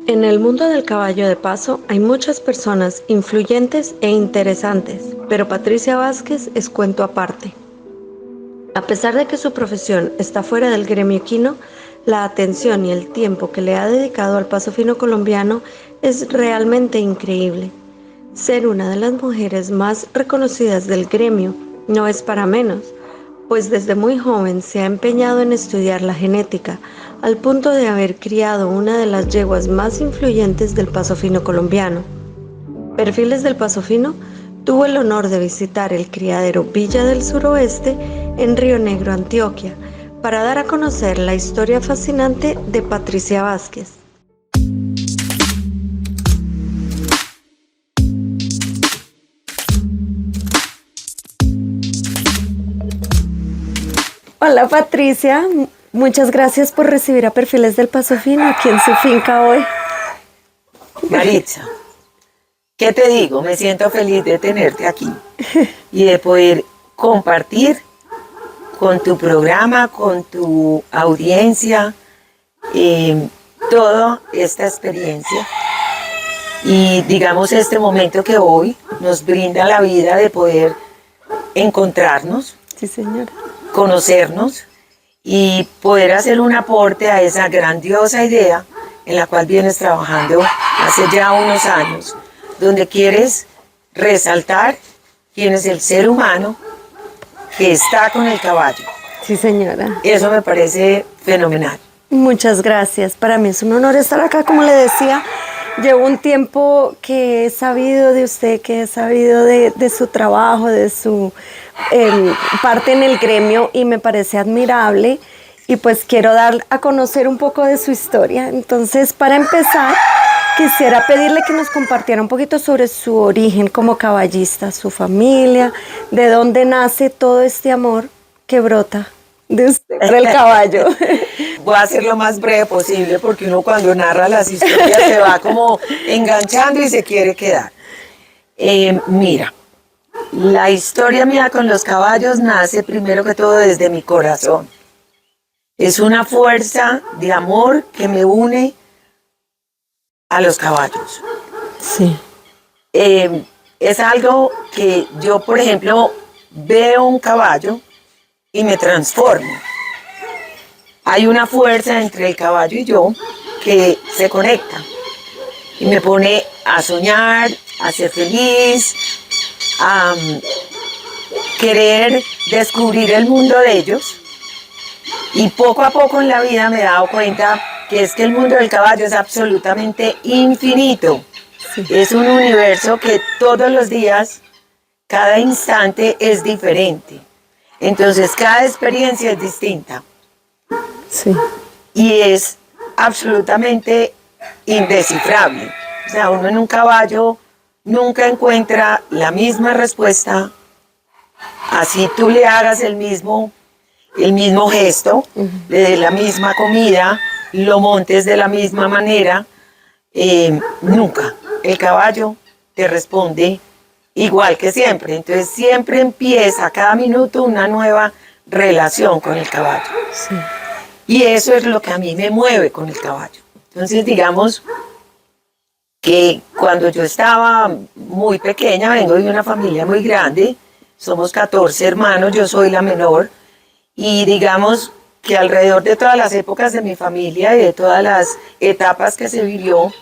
En el mundo del caballo de paso hay muchas personas influyentes e interesantes, pero Patricia Vázquez es cuento aparte. A pesar de que su profesión está fuera del gremio equino, la atención y el tiempo que le ha dedicado al paso fino colombiano es realmente increíble. Ser una de las mujeres más reconocidas del gremio no es para menos, pues desde muy joven se ha empeñado en estudiar la genética, al punto de haber criado una de las yeguas más influyentes del paso fino colombiano. Perfiles del Paso Fino tuvo el honor de visitar el criadero Villa del Suroeste en Río Negro, Antioquia, para dar a conocer la historia fascinante de Patricia Vázquez. Hola Patricia, muchas gracias por recibir a Perfiles del Paso Fino aquí en su finca hoy. Maritza, ¿qué te digo? Me siento feliz de tenerte aquí y de poder compartir con tu programa, con tu audiencia, toda esta experiencia y digamos este momento que hoy nos brinda la vida de poder encontrarnos, Sí, señora. conocernos y poder hacer un aporte a esa grandiosa idea en la cual vienes trabajando hace ya unos años, donde quieres resaltar quién es el ser humano que está con el caballo. Sí, señora. Eso me parece fenomenal. Muchas gracias. Para mí es un honor estar acá, como le decía. Llevo un tiempo que he sabido de usted, que he sabido de su trabajo, de su parte en el gremio y me parece admirable y pues quiero dar a conocer un poco de su historia. Entonces, para empezar, quisiera pedirle que nos compartiera un poquito sobre su origen como caballista, su familia, de dónde nace todo este amor que brota de usted por el caballo. Voy a hacer lo más breve posible porque uno cuando narra las historias se va como enganchando y se quiere quedar. Mira, la historia mía con los caballos nace primero que todo desde mi corazón. Es una fuerza de amor que me une a los caballos. Sí. Es algo que yo, por ejemplo, veo un caballo y me transformo. Hay una fuerza entre el caballo y yo que se conecta y me pone a soñar, a ser feliz, a querer descubrir el mundo de ellos. Y poco a poco en la vida me he dado cuenta que es que el mundo del caballo es absolutamente infinito. Sí. Es un universo que todos los días, cada instante es diferente. Entonces cada experiencia es distinta. Sí. Y es absolutamente indescifrable. O sea, uno en un caballo nunca encuentra la misma respuesta, así tú le hagas el mismo gesto, le des la misma comida, lo montes de la misma manera, nunca. El caballo te responde igual que siempre. Entonces siempre empieza cada minuto una nueva relación con el caballo. Sí. Y eso es lo que a mí me mueve con el caballo. Entonces, digamos que cuando yo estaba muy pequeña, vengo de una familia muy grande, somos 14 hermanos, yo soy la menor, y digamos que alrededor de todas las épocas de mi familia y de todas las etapas que se vivió,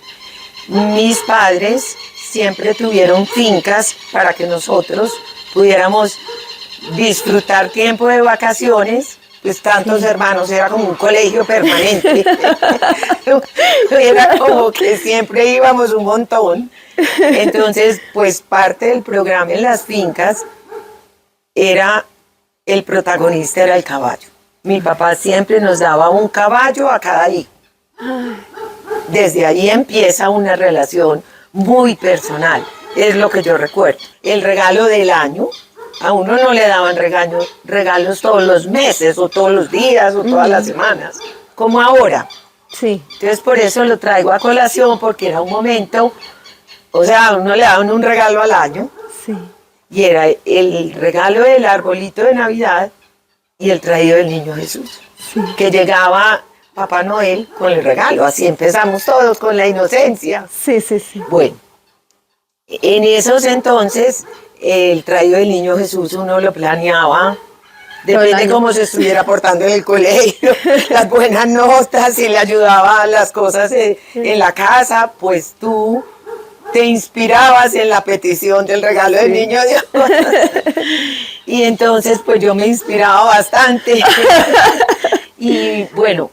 mis padres siempre tuvieron fincas para que nosotros pudiéramos disfrutar tiempo de vacaciones. Pues tantos hermanos, era como un colegio permanente. Era como que siempre íbamos un montón. Entonces, pues parte del programa en las fincas era, el protagonista era el caballo. Mi papá siempre nos daba un caballo a cada hijo. Desde ahí empieza una relación muy personal, es lo que yo recuerdo. El regalo del año. A uno no le daban regalos todos los meses, o todos los días, o todas las semanas, como ahora. Sí. Entonces por eso lo traigo a colación, porque era un momento, o sea, a uno le daban un regalo al año, Sí. y era el regalo del arbolito de Navidad y el traído del niño Jesús, Sí. que llegaba Papá Noel con el regalo. Así empezamos todos con la inocencia. Sí, sí, sí. Bueno, en esos entonces, el traído del niño Jesús uno lo planeaba. Depende cómo se estuviera portando en el colegio, las buenas notas, si le ayudaba a las cosas en la casa, pues tú te inspirabas en la petición del regalo del niño Dios. Y entonces pues yo me inspiraba bastante. Y bueno,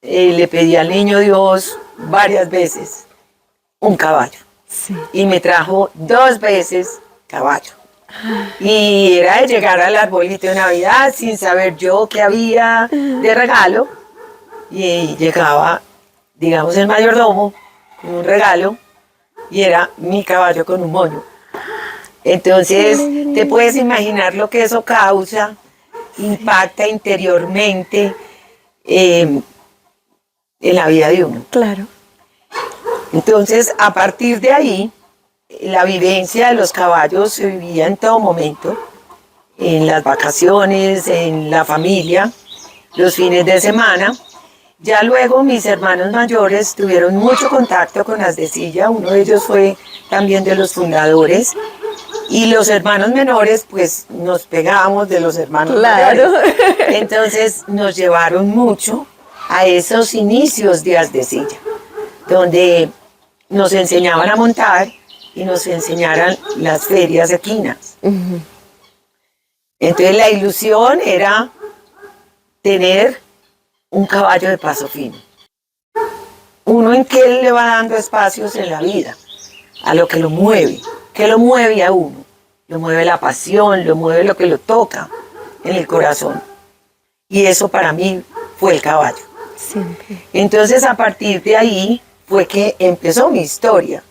le pedí al niño Dios varias veces un caballo. Sí. Y me trajo 2 veces caballo. Y era de llegar al arbolito de Navidad sin saber yo qué había de regalo. Y llegaba, digamos, el mayordomo con un regalo y era mi caballo con un moño. Entonces, te puedes imaginar lo que eso causa, impacta interiormente en la vida de uno. Claro. Entonces, a partir de ahí, la vivencia de los caballos se vivía en todo momento, en las vacaciones, en la familia, los fines de semana. Ya luego mis hermanos mayores tuvieron mucho contacto con las de silla, uno de ellos fue también de los fundadores, y los hermanos menores pues nos pegábamos de los hermanos mayores. Entonces nos llevaron mucho a esos inicios de Haz de Silla, donde nos enseñaban a montar y nos enseñaran las ferias equinas. Entonces la ilusión era tener un caballo de paso fino. Uno en que le va dando espacios en la vida, a lo que lo mueve. ¿Qué lo mueve a uno? Lo mueve la pasión, lo mueve lo que lo toca en el corazón. Y eso para mí fue el caballo. Siempre. Entonces a partir de ahí fue que empezó mi historia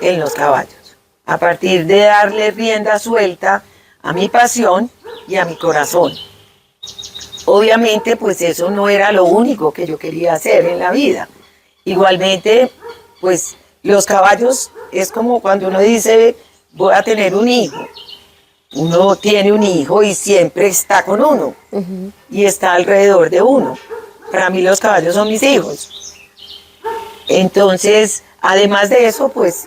en los caballos. A partir de darle rienda suelta a mi pasión y a mi corazón. Obviamente, pues eso no era lo único que yo quería hacer en la vida. Igualmente, pues los caballos es como cuando uno dice, voy a tener un hijo. Uno tiene un hijo y siempre está con uno. Y está alrededor de uno. Para mí los caballos son mis hijos. Entonces, además de eso, pues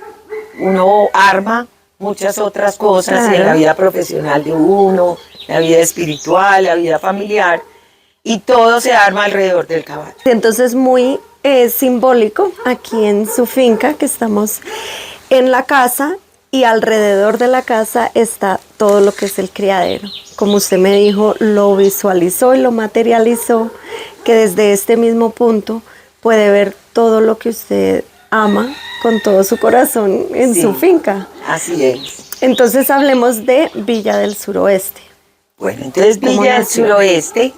uno arma muchas otras cosas en la vida profesional de uno, la vida espiritual, la vida familiar, y todo se arma alrededor del caballo. Entonces muy simbólico aquí en su finca, que estamos en la casa y alrededor de la casa está todo lo que es el criadero. Como usted me dijo, lo visualizó y lo materializó, que desde este mismo punto puede ver todo lo que usted ama con todo su corazón en su finca. Así es. Entonces hablemos de Villa del Suroeste. Bueno, entonces Villa del Suroeste,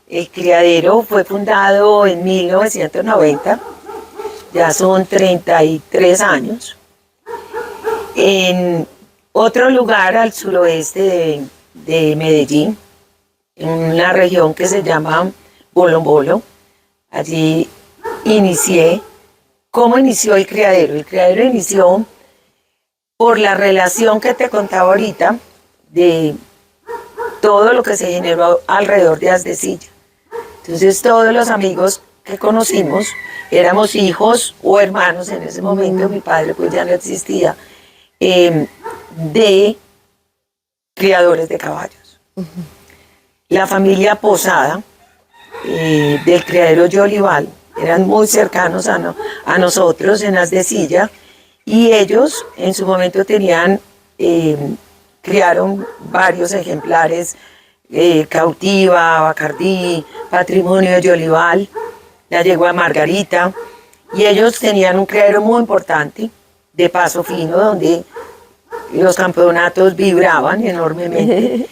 el criadero fue fundado en 1990, ya son 33 años, en otro lugar al suroeste de Medellín, en una región que se llama Bolombolo. Allí inicié. ¿Cómo inició el criadero? El criadero inició por la relación que te contaba ahorita de todo lo que se generó alrededor de Haz de Silla. Entonces todos los amigos que conocimos éramos hijos o hermanos en ese momento, mi padre pues ya no existía, de criadores de caballos. La familia Posada del criadero Yolival eran muy cercanos a nosotros en Haz de Silla, y ellos en su momento criaron varios ejemplares, Cautiva, Bacardí, Patrimonio de Yolival, la yegua Margarita, y ellos tenían un criadero muy importante de paso fino donde los campeonatos vibraban enormemente.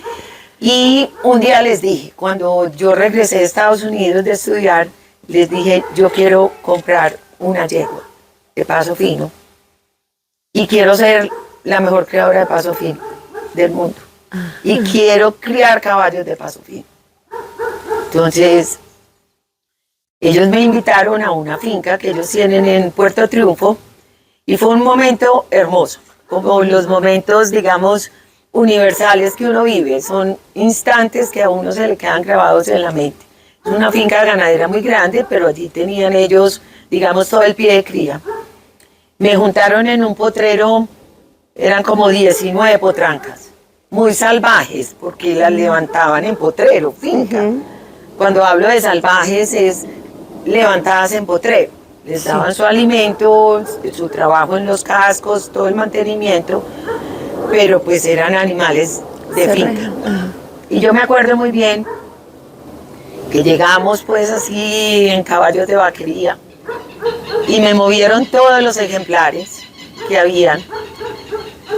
Y un día les dije, cuando yo regresé a Estados Unidos de estudiar, les dije, yo quiero comprar una yegua de paso fino y quiero ser la mejor criadora de paso fino del mundo. Y quiero criar caballos de paso fino. Entonces, ellos me invitaron a una finca que ellos tienen en Puerto Triunfo y fue un momento hermoso, como los momentos, digamos, universales que uno vive. Son instantes que a uno se le quedan grabados en la mente. una finca ganadera muy grande, pero allí tenían ellos, digamos, todo el pie de cría. Me juntaron en un potrero, eran como 19 potrancas, muy salvajes, porque las levantaban en potrero, finca. Cuando hablo de salvajes es levantadas en potrero. Les daban su alimento, su trabajo en los cascos, todo el mantenimiento, pero pues eran animales de finca. Y yo me acuerdo muy bien que llegamos pues así en caballos de vaquería y me movieron todos los ejemplares que habían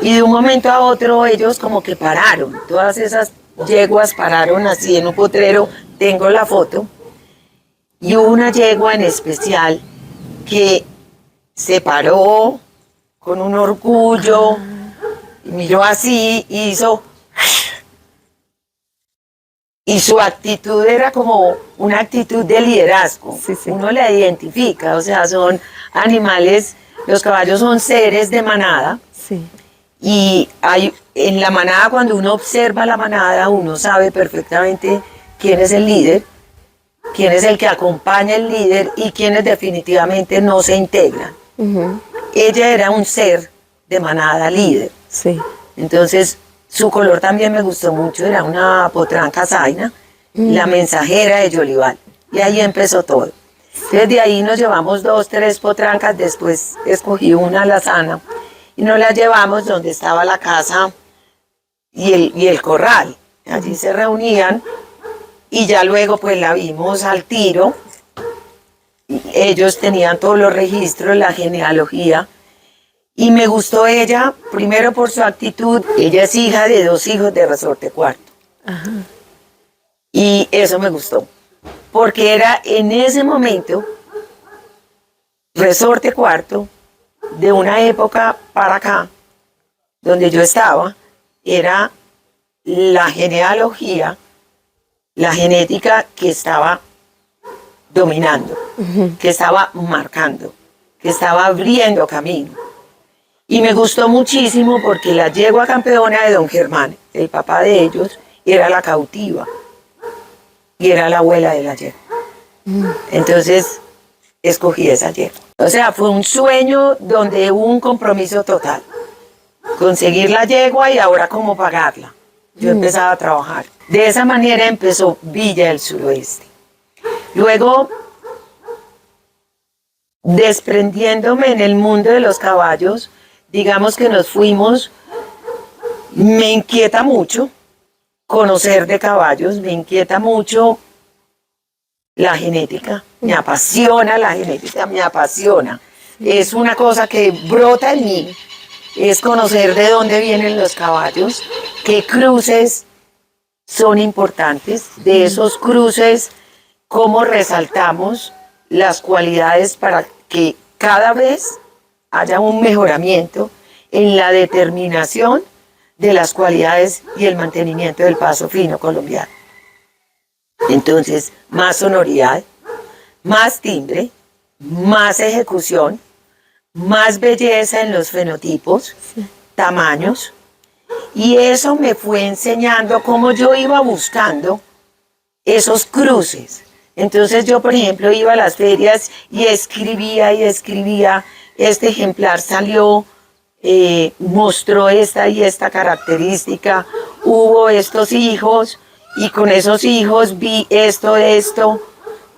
y de un momento a otro ellos como que pararon, todas esas yeguas pararon así en un potrero, tengo la foto, y hubo una yegua en especial que se paró con un orgullo, y miró así y hizo... Y su actitud era como una actitud de liderazgo. Sí, sí. Uno la identifica, o sea, son animales, los caballos son seres de manada. Sí. Y hay, en la manada, cuando uno observa la manada, uno sabe perfectamente quién es el líder, quién es el que acompaña al líder y quiénes definitivamente no se integran. Ella era un ser de manada líder. Sí. Entonces, su color también me gustó mucho, era una potranca zaina, la mensajera de Yolival. Y ahí empezó todo. Entonces de ahí nos llevamos 2, 3 potrancas, después escogí una alazana y nos la llevamos donde estaba la casa y el corral. Allí se reunían y ya luego pues la vimos al tiro. Ellos tenían todos los registros, la genealogía. Y me gustó ella, primero por su actitud. Ella es hija de 2 hijos de Resorte Cuarto. Ajá. Y eso me gustó. Porque era en ese momento, Resorte Cuarto, de una época para acá, donde yo estaba, era la genealogía, la genética que estaba dominando, que estaba marcando, que estaba abriendo camino. Y me gustó muchísimo porque la yegua campeona de don Germán, el papá de ellos, era la cautiva. Y era la abuela de la yegua. Entonces, escogí esa yegua. O sea, fue un sueño donde hubo un compromiso total. Conseguir la yegua y ahora cómo pagarla. Yo empezaba a trabajar. De esa manera empezó Villa del Suroeste. Luego, desprendiéndome en el mundo de los caballos, digamos que nos fuimos, me inquieta mucho conocer de caballos, me inquieta mucho la genética, me apasiona la genética, me apasiona. Es una cosa que brota en mí, es conocer de dónde vienen los caballos, qué cruces son importantes, de esos cruces, cómo resaltamos las cualidades para que cada vez haya un mejoramiento en la determinación de las cualidades y el mantenimiento del paso fino colombiano. Entonces, más sonoridad, más timbre, más ejecución, más belleza en los fenotipos, tamaños, y eso me fue enseñando cómo yo iba buscando esos cruces. Entonces yo, por ejemplo, iba a las ferias y escribía, este ejemplar salió, mostró esta y esta característica, hubo estos hijos y con esos hijos vi esto,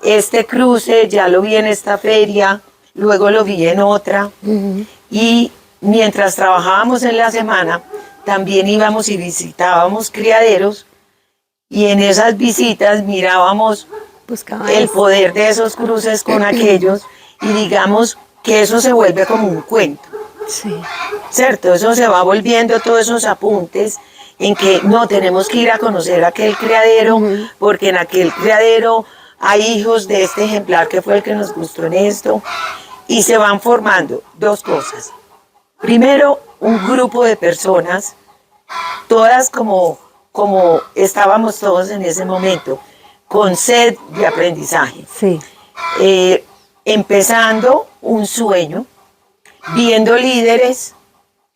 este cruce ya lo vi en esta feria, luego lo vi en otra. Y mientras trabajábamos en la semana, también íbamos y visitábamos criaderos y en esas visitas mirábamos el poder de esos cruces con aquellos y digamos que eso se vuelve como un cuento. Sí. ¿Cierto? Eso se va volviendo todos esos apuntes en que no tenemos que ir a conocer aquel criadero porque en aquel criadero hay hijos de este ejemplar que fue el que nos gustó en esto y se van formando 2 cosas. Primero, un grupo de personas, todas como estábamos todos en ese momento, con sed de aprendizaje. Sí. Empezando un sueño, viendo líderes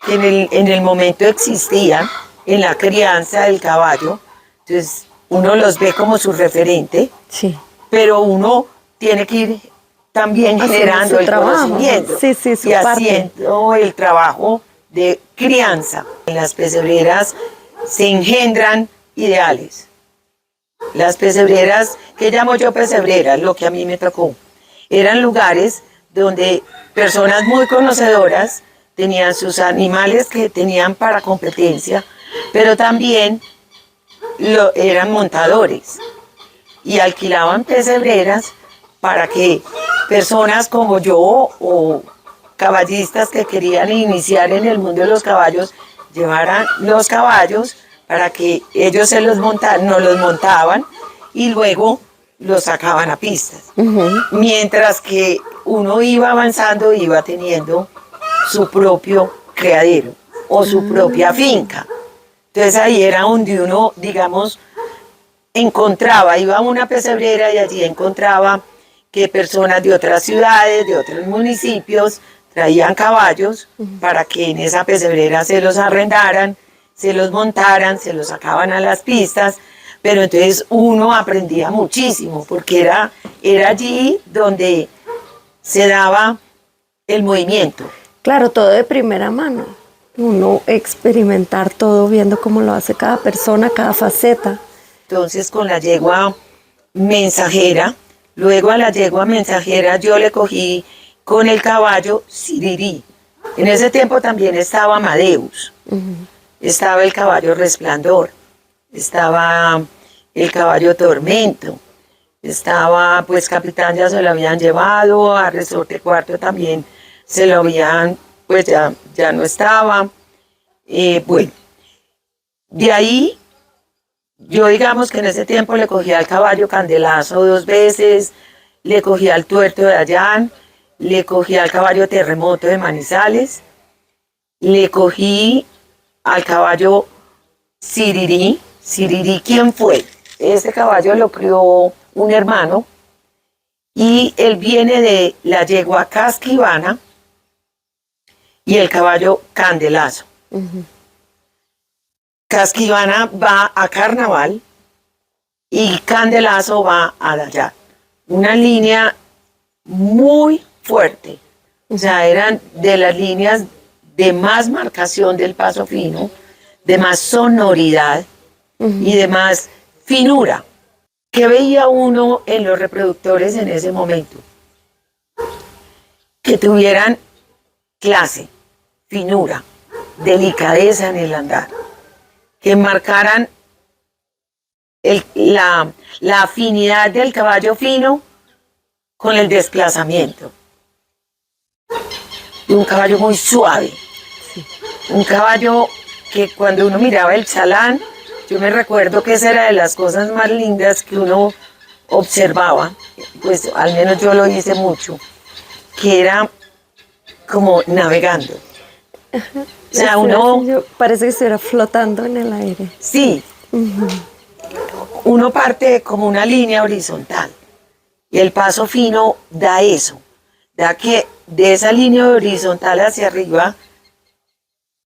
que en el momento existían en la crianza del caballo, entonces uno los ve como su referente. Sí. pero uno tiene que ir también generando el conocimiento su y parte. haciendo el trabajo de crianza. En las pesebreras se engendran ideales. Las pesebreras, que llamo yo pesebreras, lo que a mí me tocó, eran lugares donde personas muy conocedoras tenían sus animales que tenían para competencia, pero también eran montadores y alquilaban pesebreras para que personas como yo o caballistas que querían iniciar en el mundo de los caballos llevaran los caballos para que ellos nos los montaban y luego los sacaban a pistas. Mientras que uno iba avanzando, iba teniendo su propio criadero o su propia finca. Entonces ahí era donde uno, digamos, iba a una pesebrera y allí encontraba que personas de otras ciudades, de otros municipios, traían caballos para que en esa pesebrera se los arrendaran, se los montaran, se los sacaban a las pistas, pero entonces uno aprendía muchísimo, porque era allí donde se daba el movimiento. Claro, todo de primera mano. Uno experimentar todo, viendo cómo lo hace cada persona, cada faceta. Entonces con la yegua mensajera, luego a la yegua mensajera yo le cogí con el caballo Sirirí. En ese tiempo también estaba Amadeus, estaba el caballo Resplandor, estaba el caballo Tormento, estaba pues Capitán, ya se lo habían llevado, a Resorte Cuarto también se lo habían, pues ya no estaba. Bueno, de ahí yo digamos que en ese tiempo le cogía al caballo Candelazo 2 veces, le cogía al Tuerto de Dayán, le cogí al caballo Terremoto de Manizales, le cogí al caballo Sirirí. Sirirí, ¿quién fue? Ese caballo lo crió un hermano y él viene de la yegua Casquivana y el caballo Candelazo. Casquivana va a Carnaval y Candelazo va a Dayán. Una línea muy fuerte, o sea, eran de las líneas de más marcación del paso fino, de más sonoridad y de más finura. ¿Qué veía uno en los reproductores en ese momento? Que tuvieran clase, finura, delicadeza en el andar, que marcaran la afinidad del caballo fino con el desplazamiento. Y un caballo muy suave, un caballo que cuando uno miraba el chalán, yo me recuerdo que esa era de las cosas más lindas que uno observaba, pues al menos yo lo hice mucho, que era como navegando. O sea, uno... Parece que estuviera flotando en el aire. Sí, uno parte como una línea horizontal y el paso fino da eso, da que de esa línea horizontal hacia arriba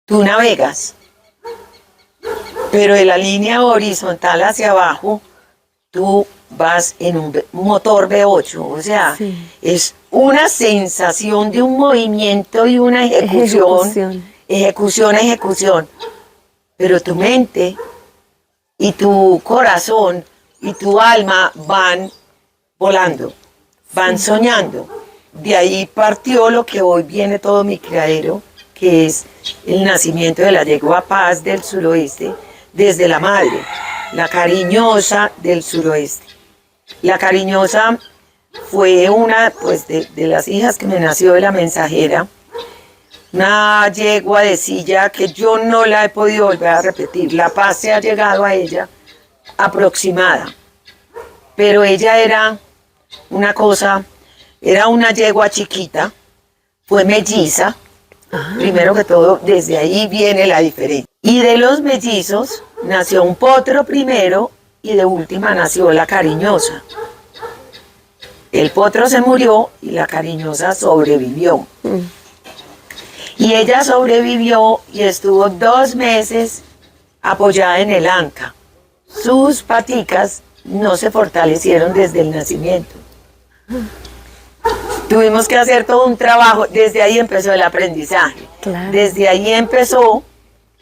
tú navegas, pero de la línea horizontal hacia abajo tú vas en un motor V8, o sea, es una sensación de un movimiento y una ejecución, pero tu mente y tu corazón y tu alma van volando, van soñando. De ahí partió lo que hoy viene todo mi criadero, que es el nacimiento de la yegua Paz del suroeste, desde la madre, la Cariñosa del suroeste. La Cariñosa fue una pues, de las hijas que me nació de la mensajera, una yegua de silla que yo no la he podido volver a repetir. La Paz se ha llegado a ella aproximada, pero ella era una cosa, era una yegua chiquita, fue melliza, primero que todo, desde ahí viene la diferencia. Y de los mellizos nació un potro primero y de última nació la Cariñosa. El potro se murió y la Cariñosa sobrevivió. Y ella sobrevivió y estuvo 2 meses apoyada en el anca. Sus paticas no se fortalecieron desde el nacimiento. Tuvimos que hacer todo un trabajo, desde ahí empezó el aprendizaje, Claro. desde ahí empezó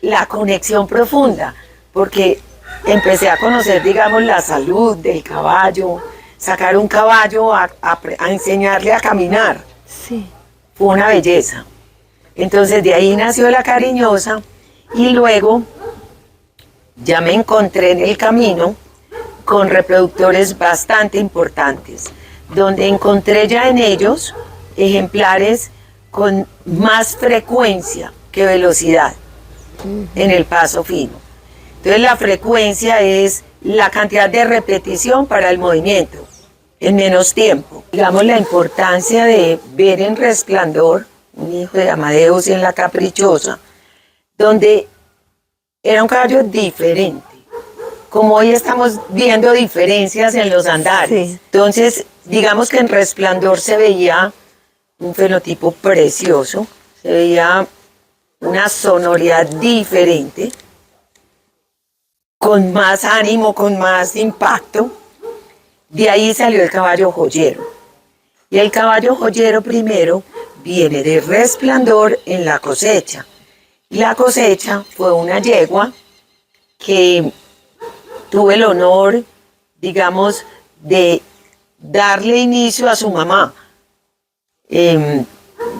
la conexión profunda, porque empecé a conocer, digamos, la salud del caballo, sacar un caballo a enseñarle a caminar, Sí. fue una belleza. Entonces de ahí nació la cariñosa y luego ya me encontré en el camino con reproductores bastante importantes, donde encontré ya en ellos ejemplares con más frecuencia que velocidad en el paso fino. Entonces la frecuencia es la cantidad de repetición para el movimiento en menos tiempo. Digamos la importancia de ver en Resplandor, un hijo de Amadeus y en La Caprichosa, donde era un caballo diferente. Como hoy estamos viendo diferencias en los andares. Sí. Entonces, digamos que en Resplandor se veía un fenotipo precioso, se veía una sonoridad diferente, con más ánimo, con más impacto. De ahí salió el caballo joyero. Y el caballo joyero primero viene de Resplandor en La Cosecha. La Cosecha fue una yegua que tuve el honor, digamos, de darle inicio a su mamá.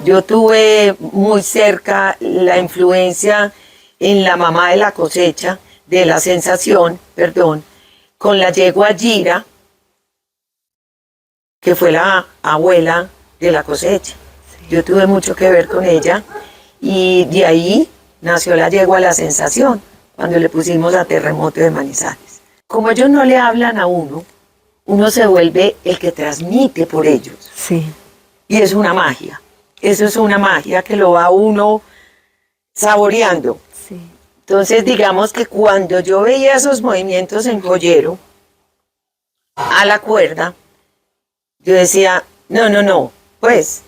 Yo tuve muy cerca la influencia en la mamá de La Cosecha, de La Sensación, perdón, con la yegua Gira, que fue la abuela de La Cosecha. Yo tuve mucho que ver con ella y de ahí nació la yegua La Sensación, cuando le pusimos a Terremoto de Manizales. Como ellos no le hablan a uno, uno se vuelve el que transmite por ellos. Sí. Y es una magia. Eso es una magia que lo va uno saboreando. Sí. Entonces, digamos que cuando yo veía esos movimientos en joyero, a la cuerda, yo decía, no, pues,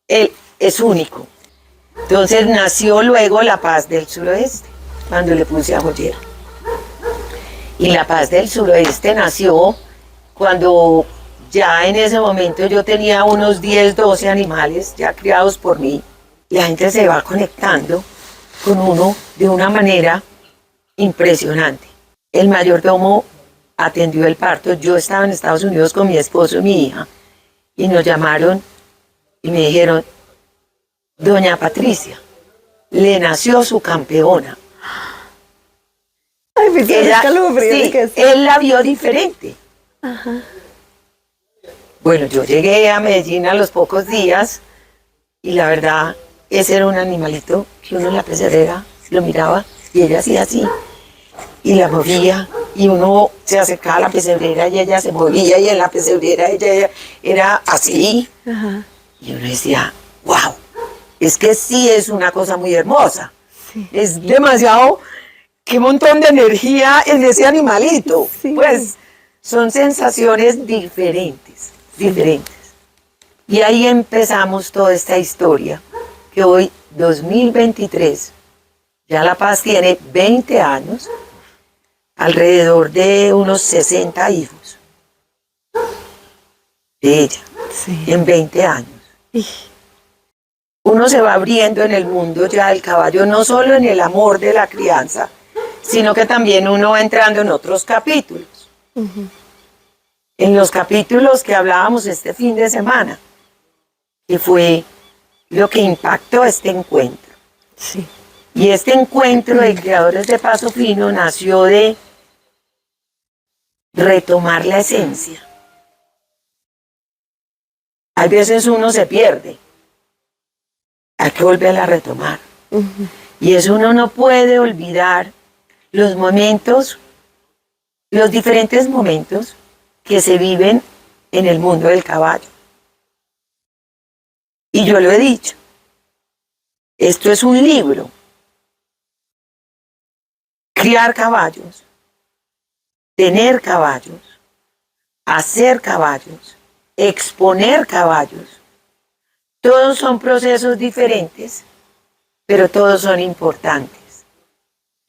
él es único. Entonces nació luego La Paz del Suroeste, cuando le puse a joyero. Y La Paz del Suroeste nació cuando ya en ese momento yo tenía unos 10, 12 animales ya criados por mí. La gente se va conectando con uno de una manera impresionante. El mayordomo atendió el parto. Yo estaba en Estados Unidos con mi esposo y mi hija y nos llamaron y me dijeron, doña Patricia, le nació su campeona. Ay, me hizo escalofrío, sí, que sí. él la vio diferente. Bueno, yo llegué a Medellín a los pocos días y la verdad, ese era un animalito que uno en la pecera lo miraba y ella hacía así y la movía y uno se acercaba a la pesebrera y ella se movía y en la pesebrera ella era así. Ajá. Y uno decía, wow, es que sí es una cosa muy hermosa. Sí. Es demasiado, qué montón de energía en ese animalito. Sí. Pues son sensaciones diferentes. Y ahí empezamos toda esta historia, que hoy, 2023, ya La Paz tiene 20 años, alrededor de unos 60 hijos de ella, Sí. en 20 años. Y- Uno se va abriendo en el mundo ya del caballo, no solo en el amor de la crianza, sino que también uno va entrando en otros capítulos. En los capítulos que hablábamos este fin de semana, que fue lo que impactó este encuentro. Sí. Y este encuentro de creadores de Paso Fino nació de retomar la esencia. Hay veces uno se pierde, hay que volverla a retomar. Y eso uno no puede olvidar los momentos, los diferentes momentos que se viven en el mundo del caballo. Y yo lo he dicho, esto es un libro. Criar caballos, tener caballos, hacer caballos, exponer caballos, todos son procesos diferentes, pero todos son importantes.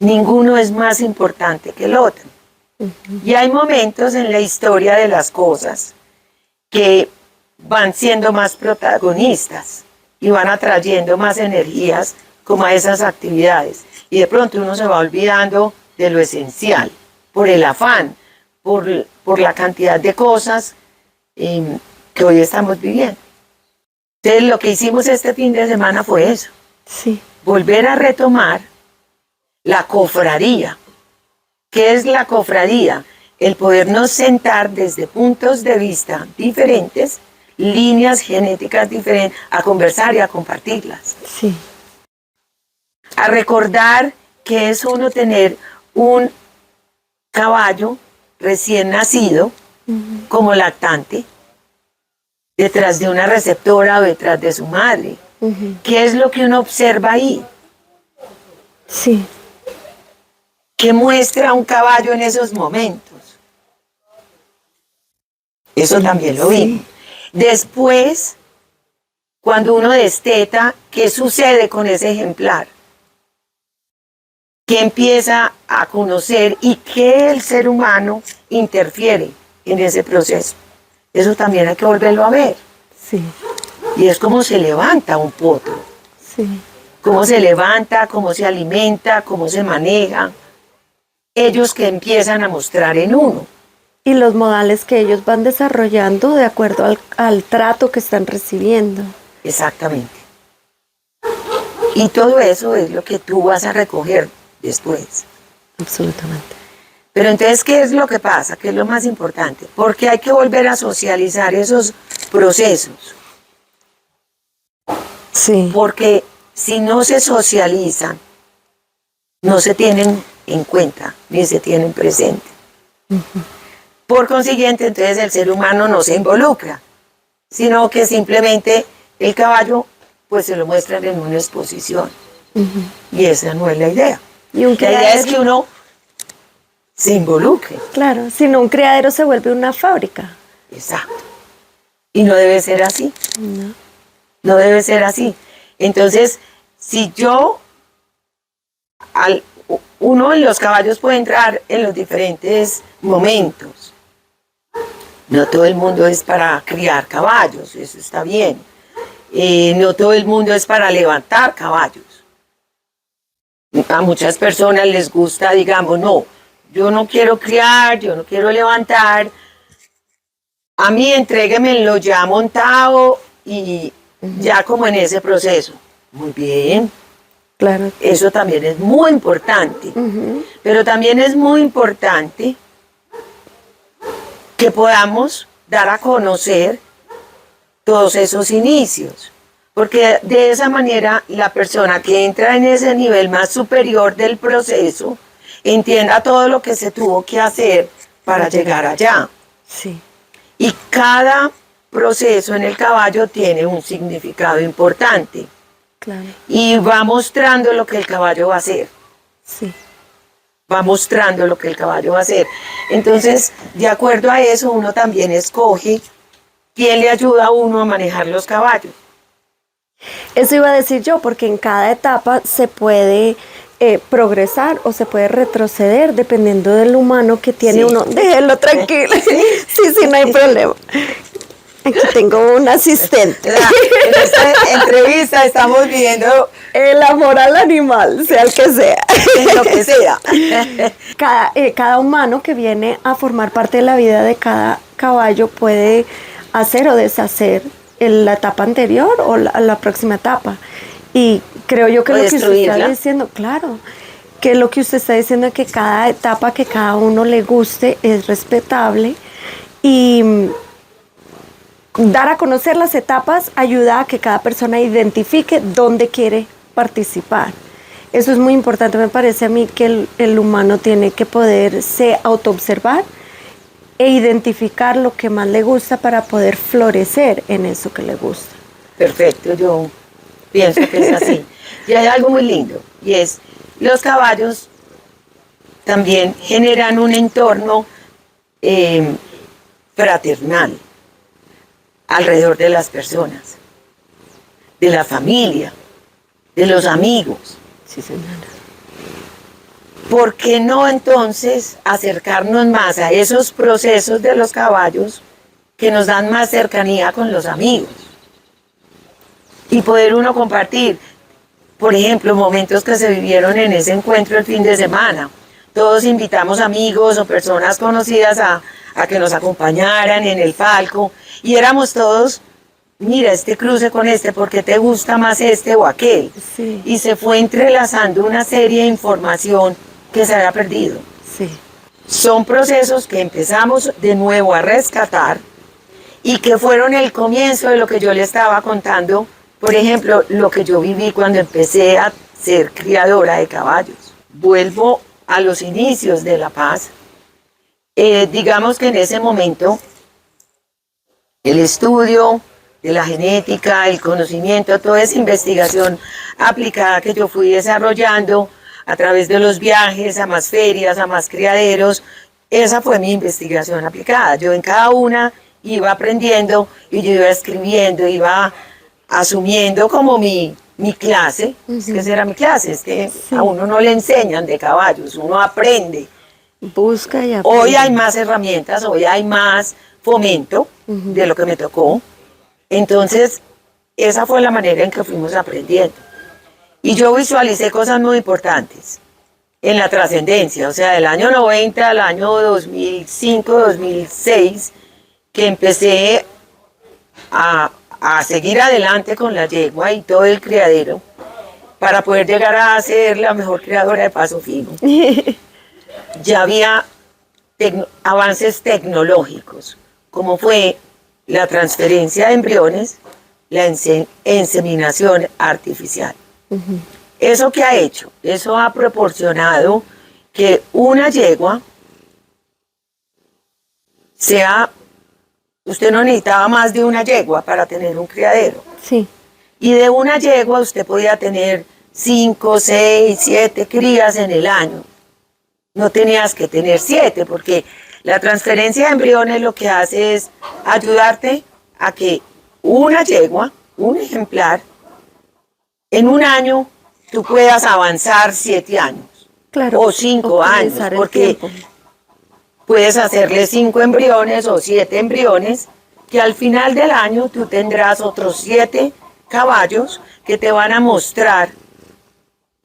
Ninguno es más importante que el otro. Y hay momentos en la historia de las cosas que van siendo más protagonistas y van atrayendo más energías como a esas actividades. Y de pronto uno se va olvidando de lo esencial, por el afán, por la cantidad de cosas que hoy estamos viviendo. Entonces lo que hicimos este fin de semana fue eso. Sí. Volver a retomar la cofradía. ¿Qué es la cofradía? El podernos sentar desde puntos de vista diferentes, líneas genéticas diferentes, a conversar y a compartirlas. Sí. A recordar que es uno tener un caballo recién nacido, como lactante, detrás de una receptora o detrás de su madre. ¿Qué es lo que uno observa ahí? Sí. ¿Qué muestra un caballo en esos momentos? Eso también lo vimos. Después, cuando uno desteta, ¿qué sucede con ese ejemplar? ¿Qué empieza a conocer y qué el ser humano interfiere en ese proceso? Eso también hay que volverlo a ver. Sí. Y es cómo se levanta un potro. Sí. Cómo se levanta, cómo se alimenta, cómo se maneja. Ellos que empiezan a mostrar en uno. Y los modales que ellos van desarrollando de acuerdo al trato que están recibiendo. Exactamente. Y todo eso es lo que tú vas a recoger después. Absolutamente. Pero entonces, ¿qué es lo que pasa? ¿Qué es lo más importante? Porque hay que volver a socializar esos procesos. Sí. Porque si no se socializan, no se tienen en cuenta, ni se tienen presente. Por consiguiente, entonces el ser humano no se involucra, sino que simplemente el caballo, pues se lo muestran en una exposición. Y esa no es la idea. Y un La idea es que uno se involucre. Claro, si no un criadero se vuelve una fábrica. Exacto. Y no debe ser así. No. No debe ser así. Entonces, si yo, uno en los caballos puede entrar en los diferentes momentos. No todo el mundo es para criar caballos, eso está bien. No todo el mundo es para levantar caballos. A muchas personas les gusta, digamos, no, yo no quiero criar, yo no quiero levantar. A mí entréguemelo ya montado y ya como en ese proceso. Muy bien. Claro. Eso también es muy importante. Pero también es muy importante que podamos dar a conocer todos esos inicios. Porque de esa manera la persona que entra en ese nivel más superior del proceso entienda todo lo que se tuvo que hacer para llegar allá. Sí. Y cada proceso en el caballo tiene un significado importante. Claro. Y va mostrando lo que el caballo va a hacer. Sí. Va mostrando lo que el caballo va a hacer. Entonces, de acuerdo a eso, uno también escoge quién le ayuda a uno a manejar los caballos. Eso iba a decir yo, porque en cada etapa se puede progresar o se puede retroceder dependiendo del humano que tiene uno. Déjelo tranquilo. Sí, no hay problema. Aquí tengo un asistente. En esta entrevista estamos viendo el amor al animal, sea el que sea. lo que sea. Cada humano que viene a formar parte de la vida de cada caballo puede hacer o deshacer la etapa anterior o la próxima etapa. Y creo yo que lo que usted está diciendo, claro, que lo que usted está diciendo es que cada etapa que cada uno le guste es respetable y dar a conocer las etapas ayuda a que cada persona identifique dónde quiere participar. Eso es muy importante, me parece a mí que el humano tiene que poderse autoobservar e identificar lo que más le gusta para poder florecer en eso que le gusta. Perfecto, yo pienso que es así. Y hay algo muy lindo, y es, los caballos también generan un entorno fraternal alrededor de las personas, de la familia, de los amigos. Sí, señora. ¿por qué no entonces acercarnos más a esos procesos de los caballos que nos dan más cercanía con los amigos? Y poder uno compartir, por ejemplo, momentos que se vivieron en ese encuentro el fin de semana. Todos invitamos amigos o personas conocidas a que nos acompañaran en el palco y éramos todos, mira, este cruce con este, ¿por qué te gusta más este o aquel? Sí. Y se fue entrelazando una serie de información que se había perdido. Sí. Son procesos que empezamos de nuevo a rescatar y que fueron el comienzo de lo que yo le estaba contando, por ejemplo, lo que yo viví cuando empecé a ser criadora de caballos. Vuelvo a los inicios de La Paz. Digamos que en ese momento el estudio de la genética, el conocimiento, toda esa investigación aplicada que yo fui desarrollando a través de los viajes a más ferias, a más criaderos, esa fue mi investigación aplicada. Yo en cada una iba aprendiendo y yo iba escribiendo, iba asumiendo como mi clase, es que esa era mi clase, es que a uno no le enseñan de caballos, uno aprende. Busca y aprende. Hoy hay más herramientas, hoy hay más fomento de lo que me tocó. Entonces, esa fue la manera en que fuimos aprendiendo. Y yo visualicé cosas muy importantes en la trascendencia, o sea, del año 90 al año 2005, 2006, que empecé a seguir adelante con la yegua y todo el criadero para poder llegar a ser la mejor criadora de Paso Fijo. Ya había avances tecnológicos, como fue la transferencia de embriones, la inseminación artificial. ¿Eso qué ha hecho? Eso ha proporcionado que una yegua sea... Usted no necesitaba más de una yegua para tener un criadero. Sí. Y de una yegua usted podía tener 5, 6, 7 crías en el año. No tenías que tener 7, porque la transferencia de embriones lo que hace es ayudarte a que una yegua, un ejemplar, en un año tú puedas avanzar 7 años. Claro. O 5 años, porque puedes hacerle 5 embriones o 7 embriones, que al final del año tú tendrás otros 7 caballos que te van a mostrar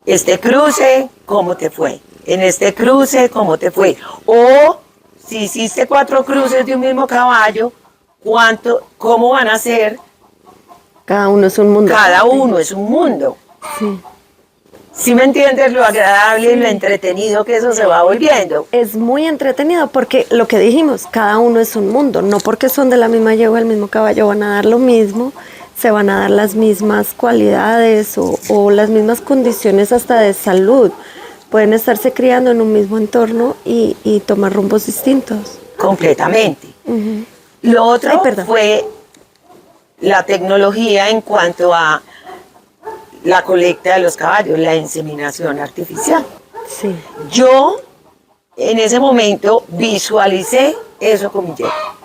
este cruce, cómo te fue, en este cruce, cómo te fue. O si hiciste 4 cruces de un mismo caballo, cómo van a ser. Cada uno es un mundo. Cada uno es un mundo. Sí. ¿Sí me entiendes lo agradable y lo entretenido que eso se va volviendo? Es muy entretenido porque lo que dijimos, cada uno es un mundo, no porque son de la misma yegua, el mismo caballo, van a dar lo mismo, se van a dar las mismas cualidades o las mismas condiciones hasta de salud. Pueden estarse criando en un mismo entorno y tomar rumbos distintos. Completamente. Lo otro fue la tecnología en cuanto a la colecta de los caballos, la inseminación artificial. Sí. Yo en ese momento visualicé eso con mi yegua.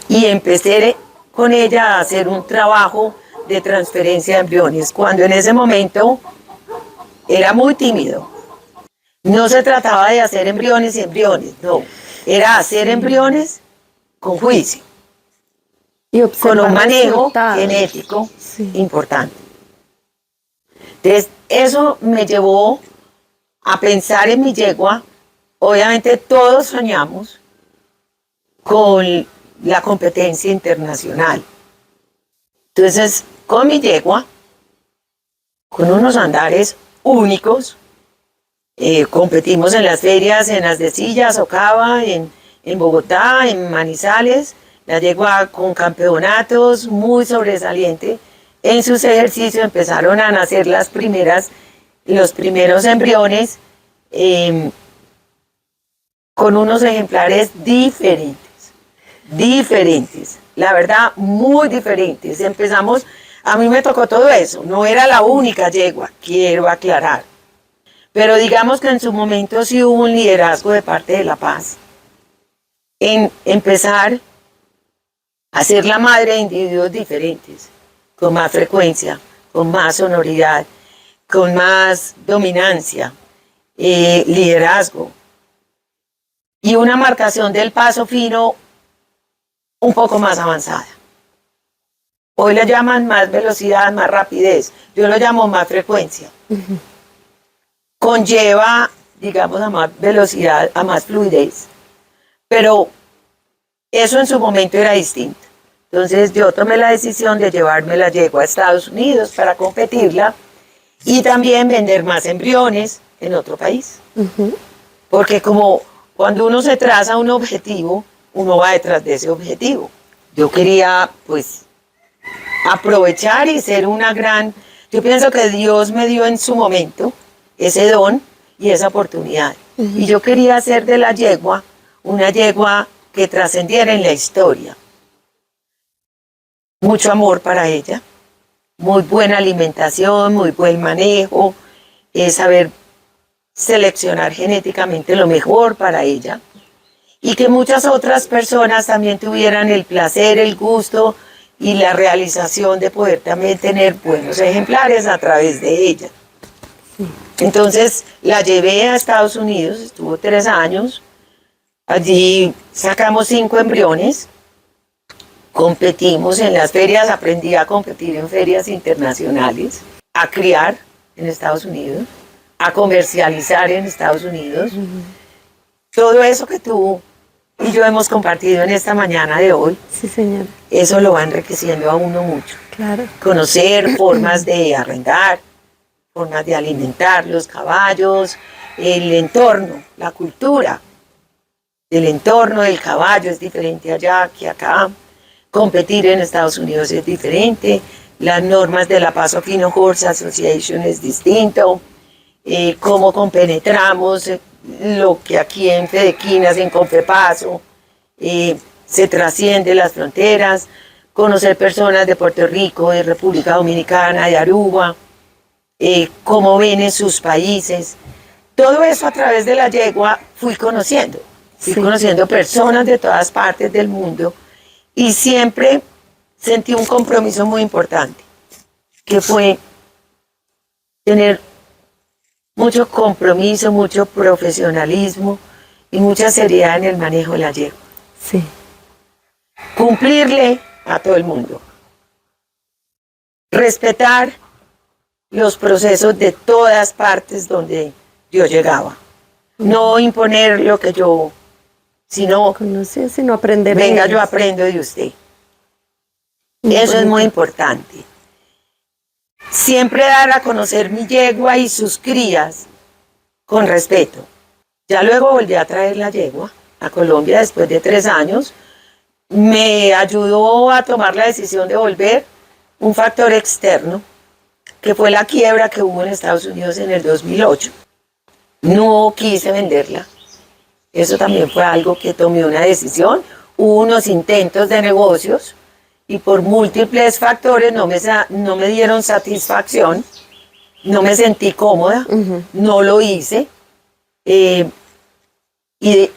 Y empecé con ella a hacer un trabajo de transferencia de embriones, cuando en ese momento era muy tímido. No se trataba de hacer embriones y embriones, no. Era hacer embriones con juicio. Y con un manejo genético importante. Entonces, eso me llevó a pensar en mi yegua. Obviamente todos soñamos con la competencia internacional. Entonces, con mi yegua, con unos andares únicos, competimos en las ferias, en las de Silla, Socava, en Bogotá, en Manizales. La yegua con campeonatos muy sobresaliente. En sus ejercicios empezaron a nacer los primeros embriones con unos ejemplares diferentes, la verdad, muy diferentes. Empezamos, a mí me tocó todo eso, no era la única yegua, quiero aclarar. Pero digamos que en su momento sí hubo un liderazgo de parte de La Paz en empezar a ser la madre de individuos diferentes, con más frecuencia, con más sonoridad, con más dominancia, liderazgo y una marcación del paso fino un poco más avanzada. Hoy le llaman más velocidad, más rapidez. Yo lo llamo más frecuencia. Conlleva, digamos, a más velocidad, a más fluidez. Pero eso en su momento era distinto. Entonces yo tomé la decisión de llevarme la yegua a Estados Unidos para competirla y también vender más embriones en otro país. Porque como cuando uno se traza un objetivo, uno va detrás de ese objetivo. Yo quería, pues, aprovechar y ser una gran... Yo pienso que Dios me dio en su momento ese don y esa oportunidad. Y yo quería hacer de la yegua una yegua que trascendiera en la historia. Mucho amor para ella, muy buena alimentación, muy buen manejo, saber seleccionar genéticamente lo mejor para ella. Y que muchas otras personas también tuvieran el placer, el gusto y la realización de poder también tener buenos ejemplares a través de ella. Entonces la llevé a Estados Unidos, estuvo 3 años, allí sacamos 5 embriones, competimos en las ferias, aprendí a competir en ferias internacionales, a criar en Estados Unidos, a comercializar en Estados Unidos. Todo eso que tú y yo hemos compartido en esta mañana de hoy, Sí, señora. eso lo va enriqueciendo a uno mucho. Claro. Conocer formas de arrendar, formas de alimentar los caballos, el entorno, la cultura del entorno del caballo es diferente allá que acá. Competir en Estados Unidos es diferente, las normas de la Paso Fino Horse Association es distinto, cómo compenetramos lo que aquí en Fedequinas, en Confepaso, se trasciende las fronteras, conocer personas de Puerto Rico, de República Dominicana, de Aruba, cómo ven en sus países. Todo eso a través de la yegua fui conociendo personas de todas partes del mundo y siempre sentí un compromiso muy importante, que fue tener mucho compromiso, mucho profesionalismo y mucha seriedad en el manejo de la yegua. Sí. Cumplirle a todo el mundo. Respetar los procesos de todas partes donde yo llegaba. No imponer lo que yo, sino Conocer, sino aprender. venga, yo aprendo de usted. Eso es muy importante. Siempre dar a conocer mi yegua y sus crías con respeto. Ya luego volví a traer la yegua a Colombia después de 3 años. Me ayudó a tomar la decisión de volver un factor externo, que fue la quiebra que hubo en Estados Unidos en el 2008. No quise venderla. Eso también fue algo que tomé una decisión. Hubo unos intentos de negocios y por múltiples factores no me dieron satisfacción, no me sentí cómoda, no lo hice. Y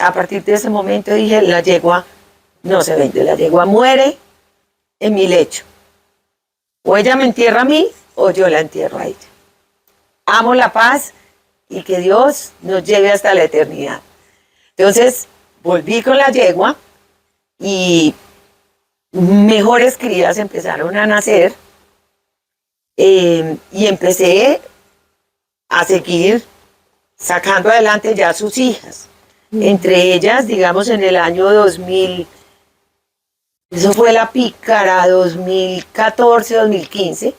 a partir de ese momento dije, la yegua no se vende, la yegua muere en mi lecho. O ella me entierra a mí o yo la entierro a ella. Amo la paz y que Dios nos lleve hasta la eternidad. Entonces volví con la yegua y mejores crías empezaron a nacer y empecé a seguir sacando adelante ya sus hijas. Entre ellas, digamos, en el año 2000, eso fue la pícara, 2014, 2015,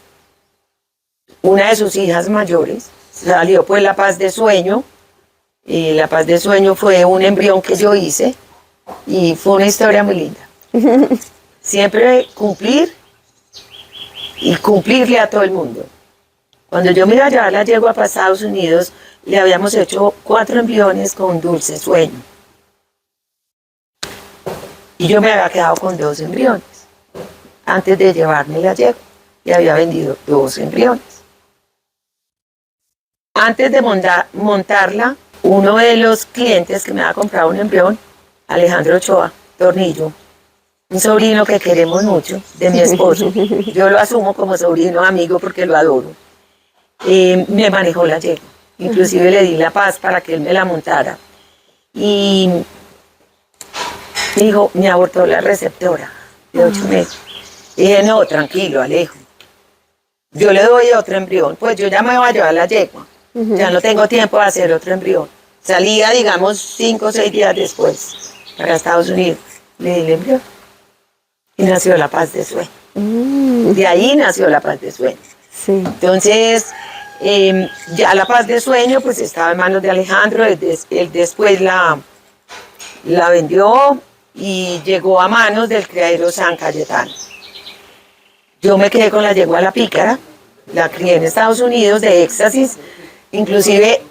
una de sus hijas mayores salió pues La Paz de Sueño. La Paz de Sueño fue un embrión que yo hice y fue una historia muy linda. Siempre cumplir y cumplirle a todo el mundo. Cuando yo me iba a llevar la yegua para Estados Unidos, le habíamos hecho 4 embriones con Dulce Sueño. Y yo me había quedado con 2 embriones. Antes de llevarme la yegua, le había vendido 2 embriones. Antes de montarla, uno de los clientes que me había comprado un embrión, Alejandro Ochoa, Tornillo, un sobrino que queremos mucho, de mi esposo. Yo lo asumo como sobrino amigo porque lo adoro. me manejó la yegua. Inclusive le di la paz para que él me la montara. Y me dijo, me abortó la receptora de 8 meses. Y dije, no, tranquilo, Alejo. Yo le doy otro embrión. Pues yo ya me voy a llevar la yegua. Ya no tengo tiempo de hacer otro embrión. Salía, digamos, 5 o 6 días después para Estados Unidos. Le di el embrión. Y nació la paz de sueño. De ahí nació la paz de sueño. Sí. Entonces, ya la paz de sueño pues estaba en manos de Alejandro. Él después la vendió y llegó a manos del criadero San Cayetano. Yo me quedé con la yegua La Pícara, la crié en Estados Unidos de Éxtasis, inclusive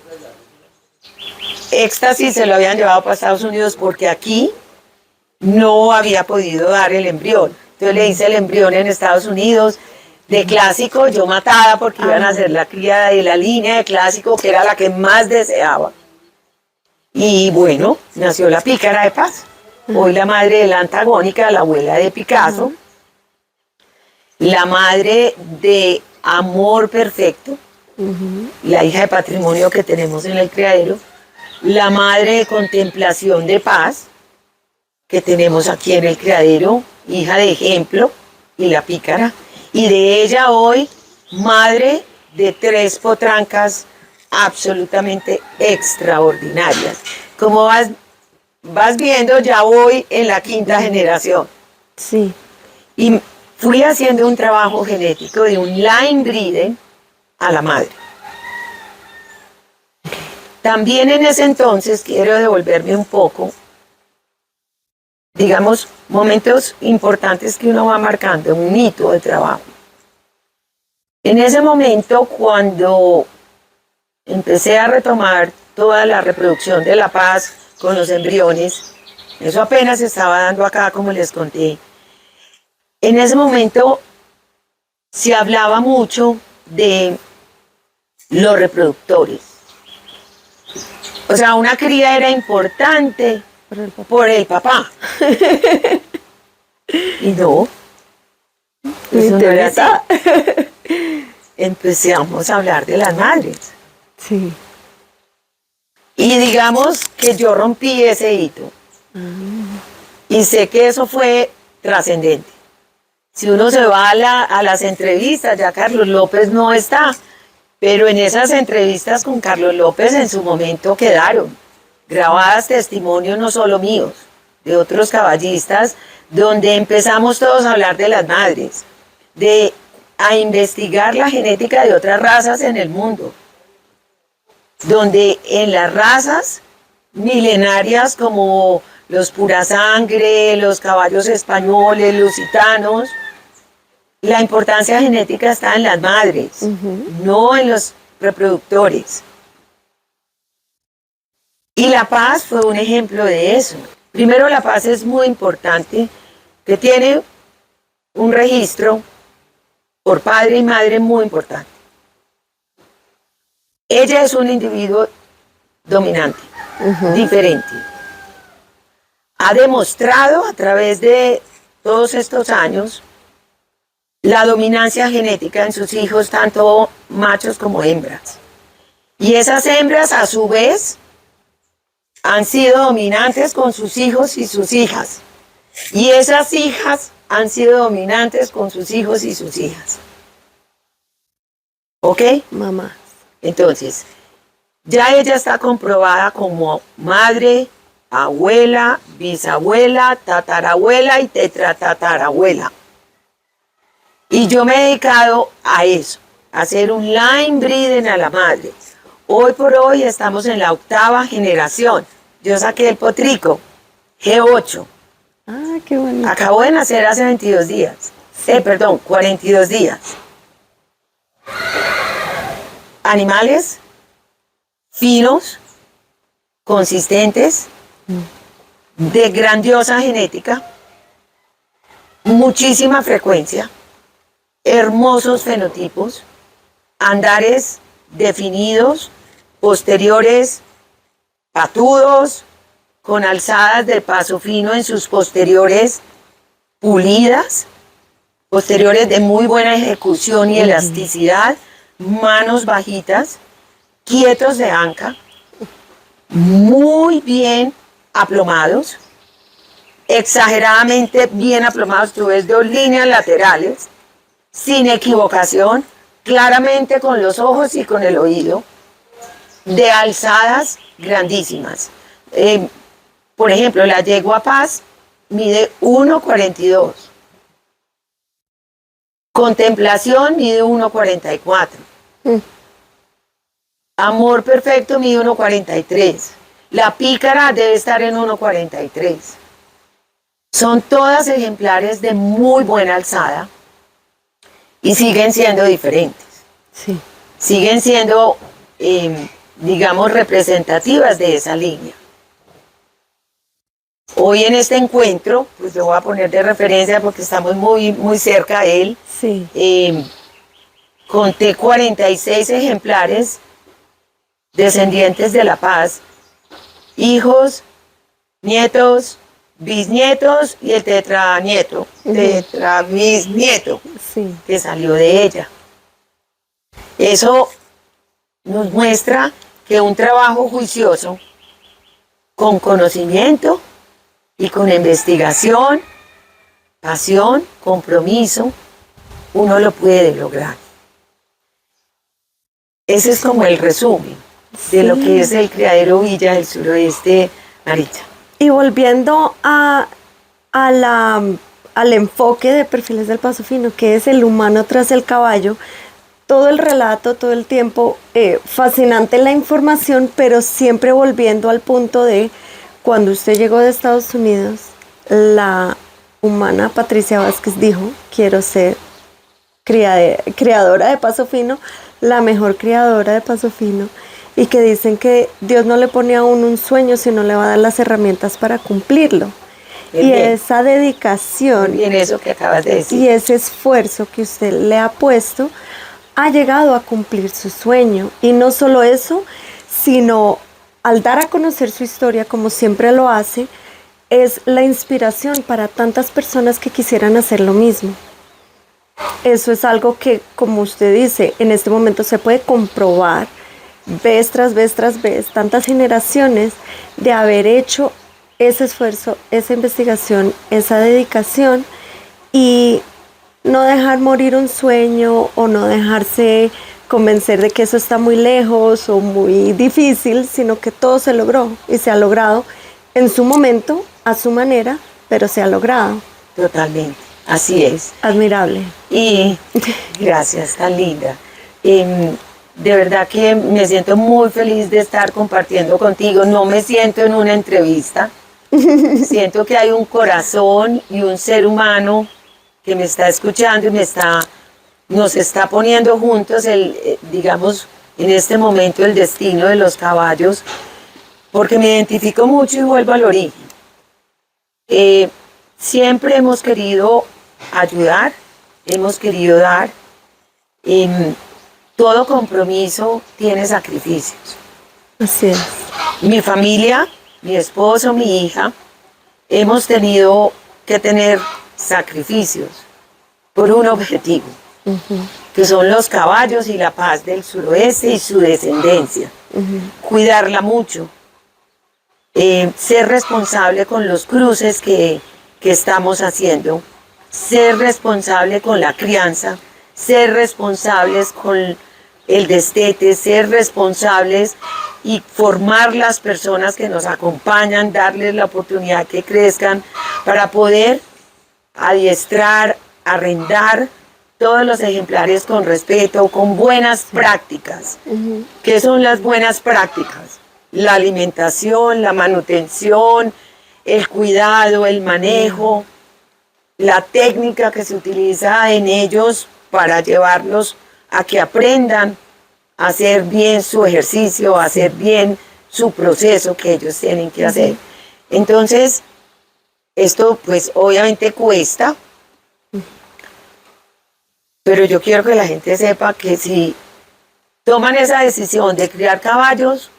Éxtasis se lo habían llevado para Estados Unidos porque aquí no había podido dar el embrión. Entonces le hice el embrión en Estados Unidos, de Clásico, yo matada porque iban a hacer la cría de la línea de Clásico, que era la que más deseaba. Y bueno, nació La Pícara de Paz. Hoy la madre de la antagónica, la abuela de Picasso, la madre de Amor Perfecto, la hija de patrimonio que tenemos en el criadero, la madre de Contemplación de Paz, que tenemos aquí en el criadero, hija de Ejemplo, y La Pícara, y de ella hoy, madre de 3 potrancas absolutamente extraordinarias. Como vas viendo, ya voy en la 5ª generación. Sí. Y fui haciendo un trabajo genético de un line breeding a la madre. También en ese entonces, quiero devolverme un poco, digamos, momentos importantes que uno va marcando, un hito de trabajo. En ese momento, cuando empecé a retomar toda la reproducción de la paz con los embriones, eso apenas se estaba dando acá, como les conté. En ese momento se hablaba mucho de los reproductores. O sea, una cría era importante por el papá. Y no, eso no era así. Empezamos a hablar de las madres. Sí. Y digamos que yo rompí ese hito. Y sé que eso fue trascendente. Si uno se va a las entrevistas, ya Carlos López no está, pero en esas entrevistas con Carlos López en su momento quedaron grabadas testimonios no solo míos, de otros caballistas, donde empezamos todos a hablar de las madres, a investigar la genética de otras razas en el mundo, donde en las razas milenarias como los pura sangre, los caballos españoles, lusitanos, la importancia genética está en las madres, no en los reproductores. Y La Paz fue un ejemplo de eso. Primero, La Paz es muy importante, que tiene un registro por padre y madre muy importante. Ella es un individuo dominante, diferente. Ha demostrado a través de todos estos años la dominancia genética en sus hijos, tanto machos como hembras. Y esas hembras, a su vez, han sido dominantes con sus hijos y sus hijas. Y esas hijas han sido dominantes con sus hijos y sus hijas. ¿Ok? Mamá. Entonces, ya ella está comprobada como madre, abuela, bisabuela, tatarabuela y tetratatarabuela. Y yo me he dedicado a eso, a hacer un line breeding a la madre. Hoy por hoy estamos en la 8ª generación. Yo saqué el potrico, G8. Ah, qué bonito. Acabó de nacer hace 22 días. 42 días. Animales finos, consistentes, de grandiosa genética, muchísima frecuencia, hermosos fenotipos, andares definidos, posteriores patudos, con alzadas de paso fino en sus posteriores pulidas, posteriores de muy buena ejecución y elasticidad, manos bajitas, quietos de anca, muy bien aplomados, exageradamente bien aplomados. Tú ves 2 líneas laterales, sin equivocación, claramente con los ojos y con el oído, de alzadas grandísimas. Por ejemplo, la yegua Paz mide 1,42. Contemplación mide 1,44. Amor perfecto mide 1,43. La pícara debe estar en 1,43. Son todas ejemplares de muy buena alzada y siguen siendo diferentes. Sí. Siguen siendo, digamos, representativas de esa línea. Hoy en este encuentro, pues lo voy a poner de referencia porque estamos muy cerca a él. Sí. Conté 46 ejemplares descendientes de La Paz, hijos, nietos, bisnietos y el tetranieto, tetrabisnieto, Sí. que salió de ella. Eso nos muestra que un trabajo juicioso, con conocimiento y con investigación, pasión, compromiso, uno lo puede lograr. Ese es como el resumen de lo que es el Criadero Villa del Suroeste, Maricha. Y volviendo al enfoque de Perfiles del Paso Fino, que es el humano tras el caballo, todo el relato, todo el tiempo, fascinante la información, pero siempre volviendo al punto de cuando usted llegó de Estados Unidos, la humana Patricia Vázquez dijo, quiero ser criadora de Paso Fino, la mejor criadora de Paso Fino, y que dicen que Dios no le pone a uno un sueño, sino le va a dar las herramientas para cumplirlo. Y esa dedicación y en eso que acabas de decir, y ese esfuerzo que usted le ha puesto ha llegado a cumplir su sueño. Y no solo eso, sino al dar a conocer su historia, como siempre lo hace, es la inspiración para tantas personas que quisieran hacer lo mismo. Eso es algo que, como usted dice, en este momento se puede comprobar vez tras vez tras vez, tantas generaciones de haber hecho ese esfuerzo, esa investigación, esa dedicación y no dejar morir un sueño o no dejarse convencer de que eso está muy lejos o muy difícil, sino que todo se logró y se ha logrado en su momento, a su manera, pero se ha logrado. Totalmente, así es. Admirable. Y gracias, tan linda. De verdad que me siento muy feliz de estar compartiendo contigo. No me siento en una entrevista. Siento que hay un corazón y un ser humano que me está escuchando y nos está poniendo juntos, digamos, en este momento el destino de los caballos, porque me identifico mucho y vuelvo al origen. Siempre hemos querido ayudar, hemos querido dar. Todo compromiso tiene sacrificios. Así es. Mi familia, mi esposo, mi hija, hemos tenido que tener sacrificios por un objetivo, que son los caballos y la paz del suroeste y su descendencia. Cuidarla mucho, ser responsable con los cruces que estamos haciendo, ser responsable con la crianza, ser responsables con el destete, ser responsables y formar las personas que nos acompañan, darles la oportunidad que crezcan para poder adiestrar, arrendar todos los ejemplares con respeto, con buenas prácticas. ¿Qué son las buenas prácticas? La alimentación, la manutención, el cuidado, el manejo, la técnica que se utiliza en ellos para llevarlos a que aprendan a hacer bien su ejercicio, a hacer bien su proceso que ellos tienen que hacer. Entonces, esto pues obviamente cuesta, pero yo quiero que la gente sepa que si toman esa decisión de criar caballos,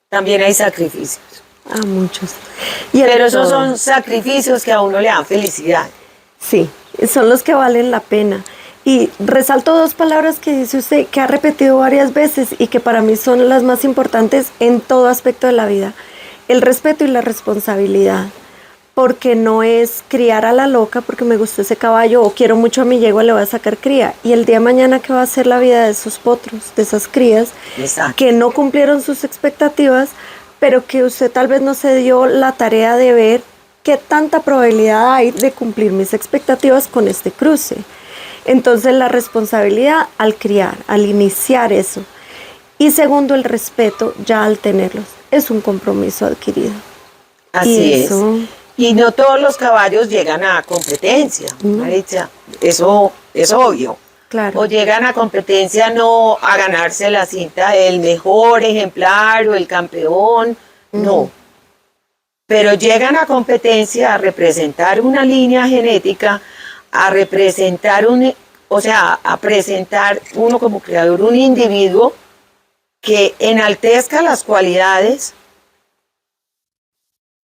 también hay sacrificios. A muchos. Pero esos son sacrificios que a uno le dan felicidad. Sí, son los que valen la pena. Y resalto dos palabras que dice usted, que ha repetido varias veces y que para mí son las más importantes en todo aspecto de la vida: el respeto y la responsabilidad. Porque no es criar a la loca porque me gustó ese caballo o quiero mucho a mi yegua, le voy a sacar cría. Y el día de mañana, ¿qué va a ser la vida de esos potros, de esas crías? Exacto. Que no cumplieron sus expectativas, pero que usted tal vez no se dio la tarea de ver qué tanta probabilidad hay de cumplir mis expectativas con este cruce. Entonces la responsabilidad al criar, al iniciar eso. Y segundo, el respeto ya al tenerlos. Es un compromiso adquirido. Así es. Y no todos los caballos llegan a competencia, Maritza. Eso es obvio. Claro. O llegan a competencia no a ganarse la cinta del mejor ejemplar o el campeón, no. Pero llegan a competencia a representar una línea genética, a representar a presentar uno como creador un individuo que enaltezca las cualidades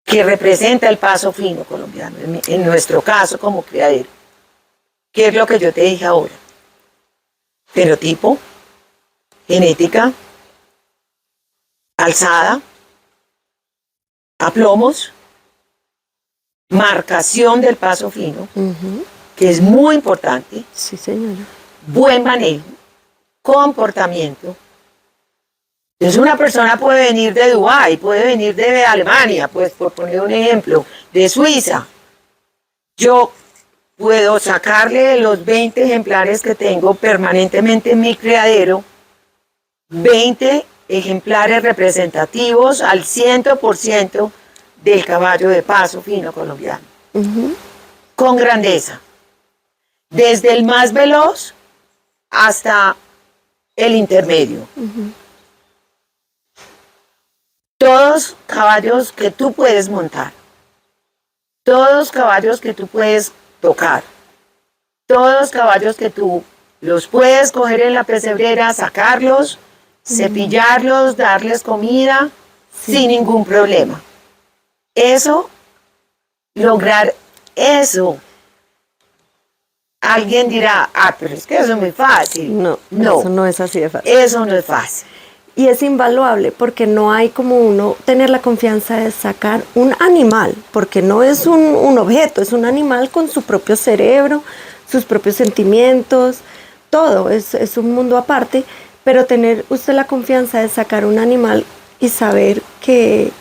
que representa el paso fino colombiano, en nuestro caso como criadero. ¿Qué es lo que yo te dije ahora? Fenotipo, genética, alzada, aplomos, marcación del paso fino, que es muy importante. Sí, señora. Buen manejo, comportamiento. Entonces una persona puede venir de Dubái, puede venir de Alemania, pues por poner un ejemplo, de Suiza. Yo puedo sacarle de los 20 ejemplares que tengo permanentemente en mi criadero, 20 ejemplares representativos al 100% del caballo de paso fino colombiano. Con grandeza. Desde el más veloz hasta el intermedio. Todos caballos que tú puedes montar, todos caballos que tú puedes tocar, todos caballos que tú los puedes coger en la pesebrera, sacarlos, cepillarlos, darles comida, sin ningún problema. Eso, lograr eso. Alguien dirá, pero es que eso es muy fácil. No, eso no es así de fácil. Eso no es fácil. Y es invaluable porque no hay como uno tener la confianza de sacar un animal, porque no es un objeto, es un animal con su propio cerebro, sus propios sentimientos, todo, es un mundo aparte, pero tener usted la confianza de sacar un animal y saber que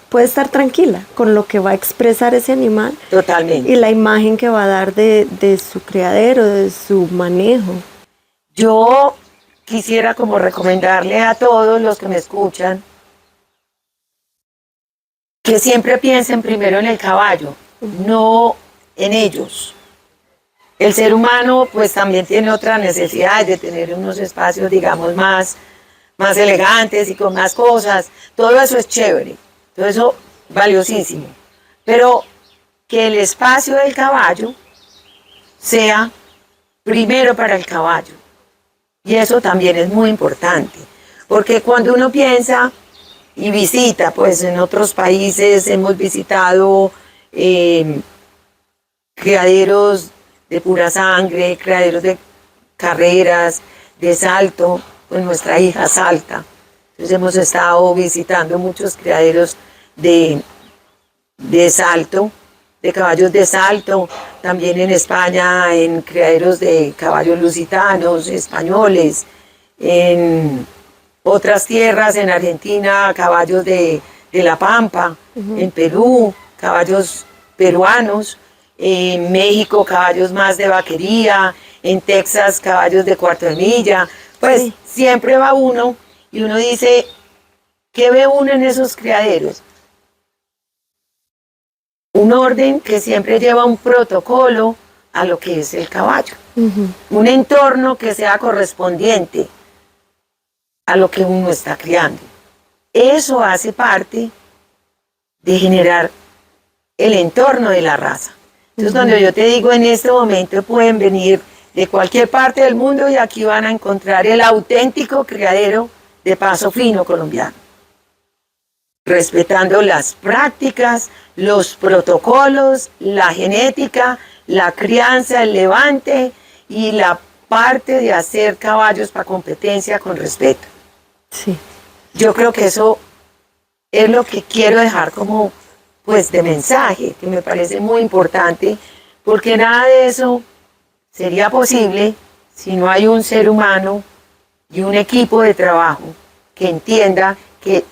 puede estar tranquila con lo que va a expresar ese animal. Totalmente. Y la imagen que va a dar de su criadero, de su manejo. Yo quisiera como recomendarle a todos los que me escuchan que siempre piensen primero en el caballo, no en ellos. El ser humano pues también tiene otras necesidades de tener unos espacios, digamos, más elegantes y con más cosas. Todo eso es chévere, todo eso valiosísimo. Pero que el espacio del caballo sea primero para el caballo. Y eso también es muy importante, porque cuando uno piensa y visita, pues en otros países hemos visitado criaderos de pura sangre, criaderos de carreras, de salto, pues nuestra hija salta. Entonces hemos estado visitando muchos criaderos de salto, de caballos de salto, también en España en criaderos de caballos lusitanos, españoles, en otras tierras, en Argentina, caballos de La Pampa, en Perú, caballos peruanos, en México, caballos más de vaquería, en Texas, caballos de cuarto de milla, pues siempre va uno y uno dice, ¿qué ve uno en esos criaderos? Un orden que siempre lleva un protocolo a lo que es el caballo. Un entorno que sea correspondiente a lo que uno está criando. Eso hace parte de generar el entorno de la raza. Entonces, cuando yo te digo en este momento pueden venir de cualquier parte del mundo y aquí van a encontrar el auténtico criadero de paso fino colombiano. Respetando las prácticas, los protocolos, la genética, la crianza, el levante y la parte de hacer caballos para competencia con respeto. Sí. Yo creo que eso es lo que quiero dejar como pues de mensaje, que me parece muy importante, porque nada de eso sería posible si no hay un ser humano y un equipo de trabajo que entienda que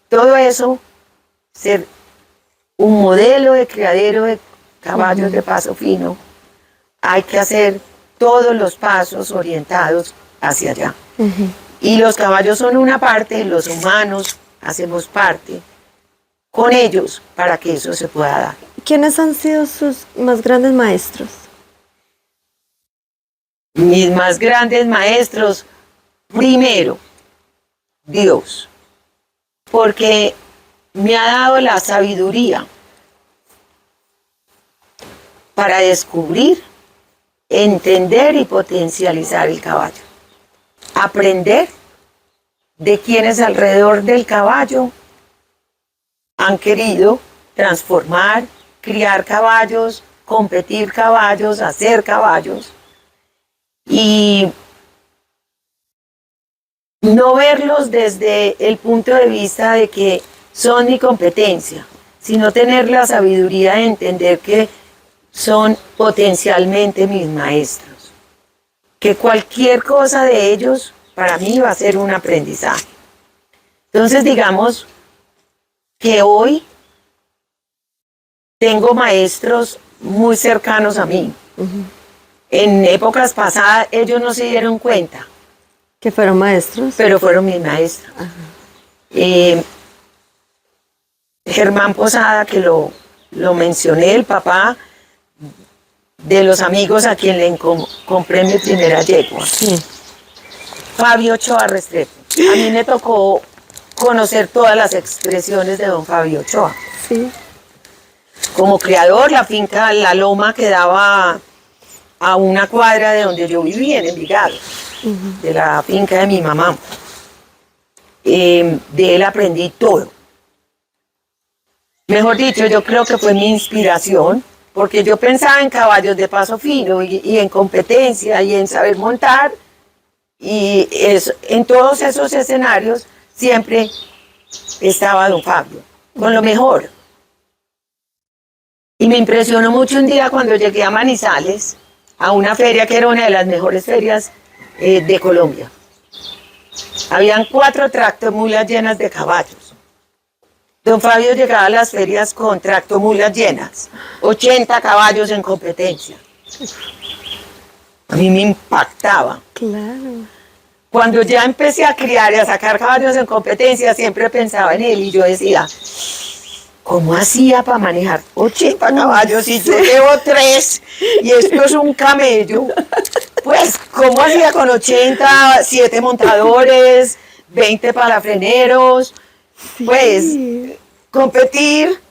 todo eso, ser un modelo de criadero de caballos de paso fino, hay que hacer todos los pasos orientados hacia allá. Y los caballos son una parte, los humanos hacemos parte con ellos para que eso se pueda dar. ¿Quiénes han sido sus más grandes maestros? Mis más grandes maestros, primero, Dios, porque me ha dado la sabiduría para descubrir, entender y potencializar el caballo. Aprender de quienes alrededor del caballo han querido transformar, criar caballos, competir caballos, hacer caballos y no verlos desde el punto de vista de que son mi competencia, sino tener la sabiduría de entender que son potencialmente mis maestros, que cualquier cosa de ellos para mí va a ser un aprendizaje. Entonces digamos que hoy tengo maestros muy cercanos a mí. En épocas pasadas ellos no se dieron cuenta. ¿Que fueron maestros? Pero fueron mis maestros. Germán Posada, que lo mencioné, el papá de los amigos a quien le compré mi primera yegua. Sí. Fabio Ochoa Restrepo. A mí me tocó conocer todas las expresiones de don Fabio Ochoa. Sí. Como criador, la finca La Loma quedaba a una cuadra de donde yo vivía, en Envigado, de la finca de mi mamá. De él aprendí todo. Mejor dicho, yo creo que fue mi inspiración, porque yo pensaba en caballos de paso fino y en competencia y en saber montar, y en todos esos escenarios siempre estaba don Fabio, con lo mejor. Y me impresionó mucho un día cuando llegué a Manizales, a una feria que era una de las mejores ferias de Colombia. Habían 4 tractomulas llenas de caballos. Don Fabio llegaba a las ferias con tractomulas llenas, 80 caballos en competencia. A mí me impactaba. Claro. Cuando ya empecé a criar y a sacar caballos en competencia, siempre pensaba en él y yo decía, ¿cómo hacía para manejar 80 caballos y yo llevo 3 y esto es un camello? Pues, ¿cómo hacía con 80, 7 montadores, 20 palafreneros? Pues, competir,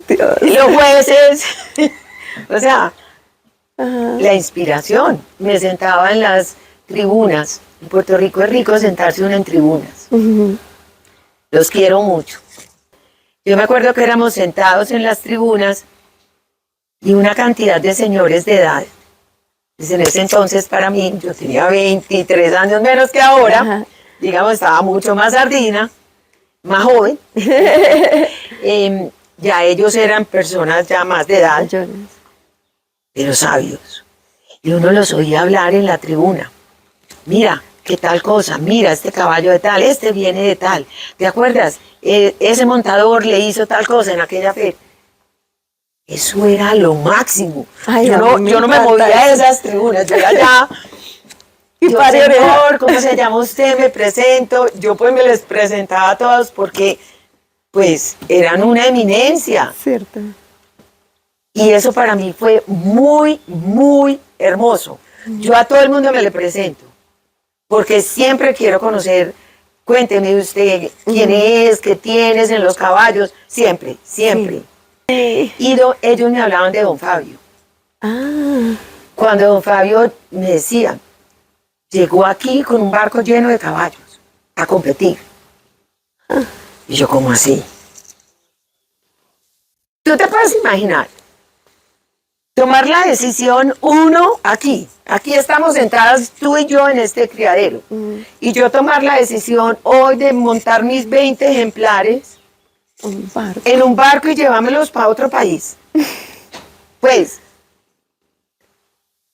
los jueces, o sea, la inspiración. Me sentaba en las tribunas. En Puerto Rico es rico sentarse uno en tribunas. Los quiero mucho. Yo me acuerdo que éramos sentados en las tribunas y una cantidad de señores de edad. Pues en ese entonces para mí, yo tenía 23 años menos que ahora, digamos, estaba mucho más sardina, más joven. Ya ellos eran personas ya más de edad, pero sabios. Y uno los oía hablar en la tribuna. Mira, qué tal cosa, mira, este caballo de tal, este viene de tal. ¿Te acuerdas? Ese montador le hizo tal cosa en aquella feria. Eso era lo máximo. Ay, yo no me movía de esas tribunas, yo era allá. Yo, señor, ¿cómo se llama usted? Me presento. Yo pues me les presentaba a todos porque pues eran una eminencia. Cierto. Y eso para mí fue muy, muy hermoso. Yo a todo el mundo me le presento, porque siempre quiero conocer, cuénteme usted quién es, qué tienes en los caballos, siempre, siempre. Sí. Y ellos me hablaban de don Fabio. Cuando don Fabio me decía, llegó aquí con un barco lleno de caballos a competir. Y yo, ¿cómo así? ¿Tú te puedes imaginar tomar la decisión, uno, aquí estamos sentadas tú y yo en este criadero, y yo tomar la decisión hoy de montar mis 20 ejemplares en un barco y llevármelos para otro país. Pues,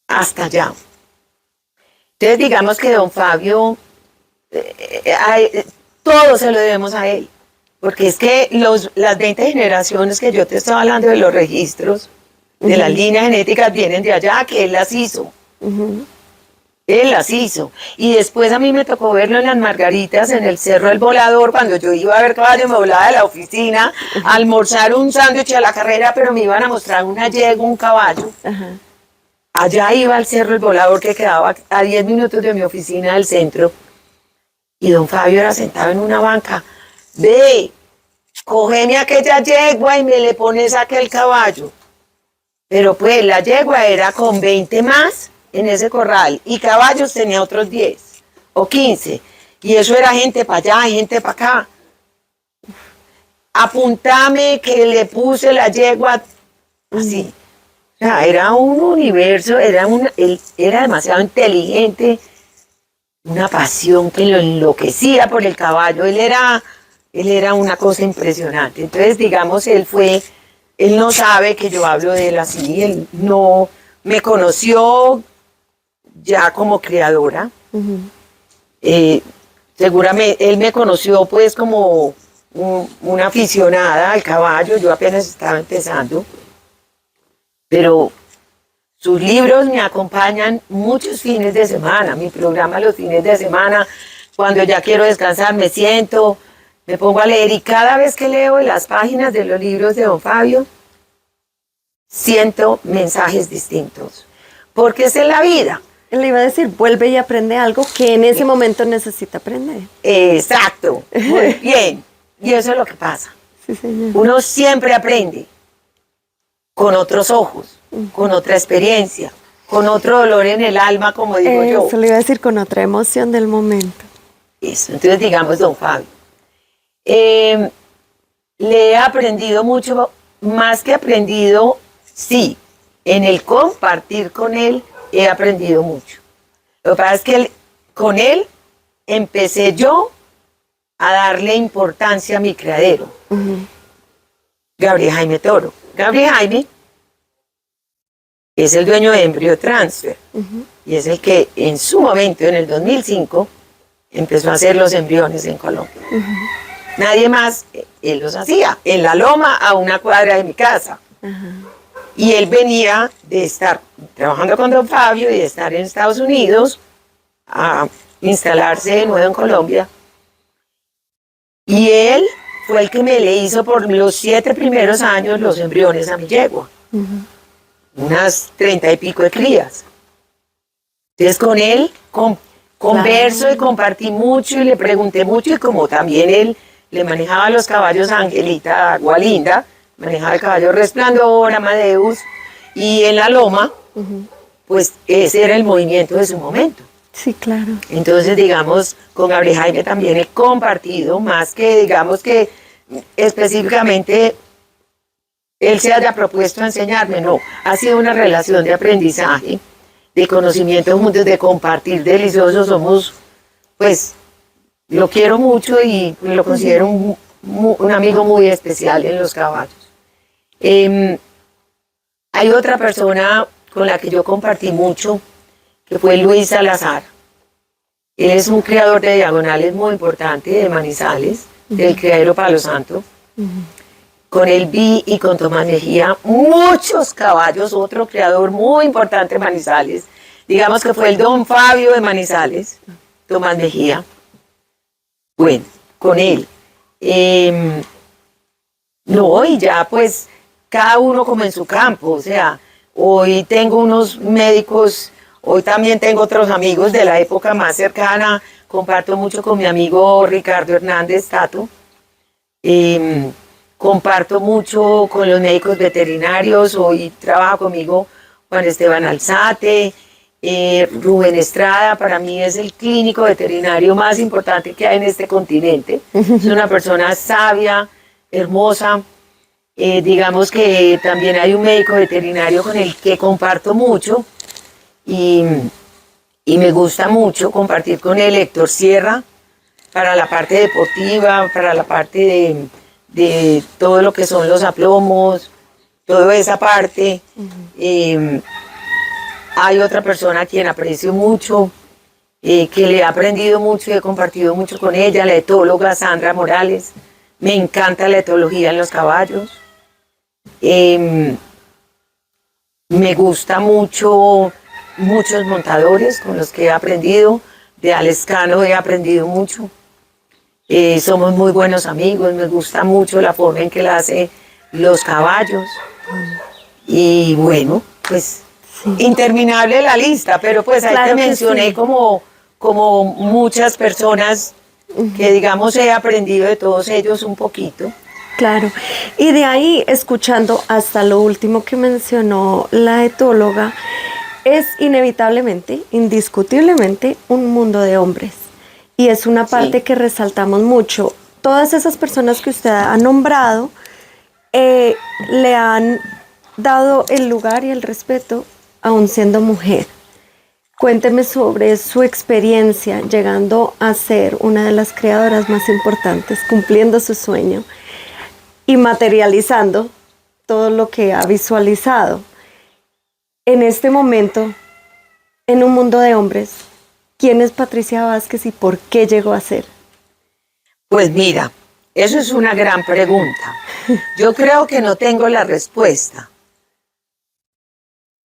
hasta allá. Entonces digamos que don Fabio, todo se lo debemos a él, porque es que las 20 generaciones que yo te estaba hablando de los registros, de las líneas genéticas vienen de allá, que él las hizo. Él las hizo. Y después a mí me tocó verlo en las Margaritas, en el Cerro del Volador, cuando yo iba a ver caballo, me volaba de la oficina, a almorzar un sándwich a la carrera, pero me iban a mostrar una yegua, un caballo. Allá iba al Cerro del Volador, que quedaba a 10 minutos de mi oficina del centro. Y don Fabio era sentado en una banca. Ve, cógeme aquella yegua y me le pones aquel caballo. Pero pues la yegua era con 20 más en ese corral y caballos tenía otros 10 o 15. Y eso era gente para allá, gente para acá. Apuntame que le puse la yegua así. O sea, era un universo, él era demasiado inteligente, una pasión que lo enloquecía por el caballo. Él era una cosa impresionante. Entonces, digamos, él no sabe que yo hablo de él así, él no me conoció ya como criadora. Seguramente él me conoció pues como una aficionada al caballo, yo apenas estaba empezando, pero sus libros me acompañan muchos fines de semana, mi programa los fines de semana, cuando ya quiero descansar me siento, me pongo a leer y cada vez que leo las páginas de los libros de don Fabio, siento mensajes distintos, porque esa es la vida. Le iba a decir, vuelve y aprende algo que en ese momento necesita aprender. Exacto, muy bien, y eso es lo que pasa. Sí, señor. Uno siempre aprende con otros ojos, con otra experiencia, con otro dolor en el alma, como digo yo. Eso le iba a decir, con otra emoción del momento. Eso, entonces digamos, don Fabio, le he aprendido mucho, más que aprendido, sí, en el compartir con él he aprendido mucho. Lo que pasa es que con él empecé yo a darle importancia a mi criadero. Gabriel Jaime Toro. Gabriel Jaime es el dueño de Embryo Transfer y es el que en su momento, en el 2005, empezó a hacer los embriones en Colombia. Nadie más, él los hacía, en la loma a una cuadra de mi casa. Y él venía de estar trabajando con don Fabio y de estar en Estados Unidos a instalarse de nuevo en Colombia. Y él fue el que me le hizo por los 7 primeros años los embriones a mi yegua. Unas 30 y pico de crías. Entonces con él converso y compartí mucho y le pregunté mucho y como también él le manejaba los caballos Angelita, Gualinda, manejaba el caballo Resplandor, Amadeus, y en la loma, pues ese era el movimiento de su momento. Sí, claro. Entonces, digamos, con Gabriel Jaime también he compartido, más que, digamos que específicamente él se haya propuesto a enseñarme, no, ha sido una relación de aprendizaje, de conocimiento juntos, de compartir delicioso, somos, pues, lo quiero mucho y lo considero un amigo muy especial en los caballos. Hay otra persona con la que yo compartí mucho, que fue Luis Salazar. Él es un criador de diagonales muy importante, de Manizales, del criadero Palo Santo. Con él vi y con Tomás Mejía muchos caballos, otro criador muy importante de Manizales. Digamos que fue el don Fabio de Manizales, Tomás Mejía. Bueno, con él. No, y ya pues cada uno como en su campo, o sea, hoy tengo unos médicos, hoy también tengo otros amigos de la época más cercana, comparto mucho con mi amigo Ricardo Hernández Tato, comparto mucho con los médicos veterinarios, hoy trabaja conmigo Juan Esteban Alzate, Rubén Estrada, para mí es el clínico veterinario más importante que hay en este continente, es una persona sabia, hermosa, Digamos que también hay un médico veterinario con el que comparto mucho y, y me gusta mucho compartir con él, Héctor Sierra, para la parte deportiva, para la parte de todo lo que son los aplomos, toda esa parte. Hay otra persona a quien aprecio mucho, que le he aprendido mucho y he compartido mucho con ella, la etóloga Sandra Morales. Me encanta la etología en los caballos. Me gusta mucho muchos montadores con los que he aprendido. De Alex Cano he aprendido mucho. Somos muy buenos amigos, me gusta mucho la forma en que él hace los caballos. Y bueno, pues sí, interminable la lista, pero pues ahí te mencioné sí, como muchas personas que digamos he aprendido de todos ellos un poquito. Claro, y de ahí escuchando hasta lo último que mencionó la etóloga, es inevitablemente, indiscutiblemente, un mundo de hombres. Y es una parte sí, que resaltamos mucho. Todas esas personas que usted ha nombrado le han dado el lugar y el respeto aún siendo mujer. Cuénteme sobre su experiencia llegando a ser una de las creadoras más importantes, cumpliendo su sueño y materializando todo lo que ha visualizado. En este momento, en un mundo de hombres, ¿quién es Patricia Vázquez y por qué llegó a ser? Pues mira, eso es una gran pregunta. Yo creo que no tengo la respuesta.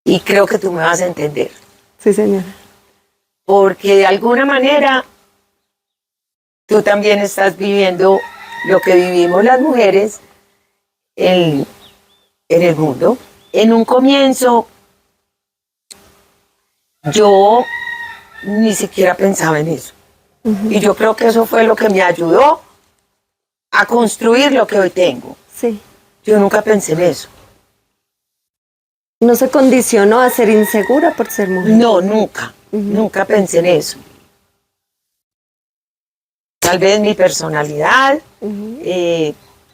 Y creo que tú me vas a entender. Sí, señora. Porque de alguna manera tú también estás viviendo lo que vivimos las mujeres en el mundo. En un comienzo, yo ni siquiera pensaba en eso. Y yo creo que eso fue lo que me ayudó a construir lo que hoy tengo. Sí. Yo nunca pensé en eso. ¿No se condicionó a ser insegura por ser mujer? No, nunca. Nunca pensé en eso. Tal vez mi personalidad,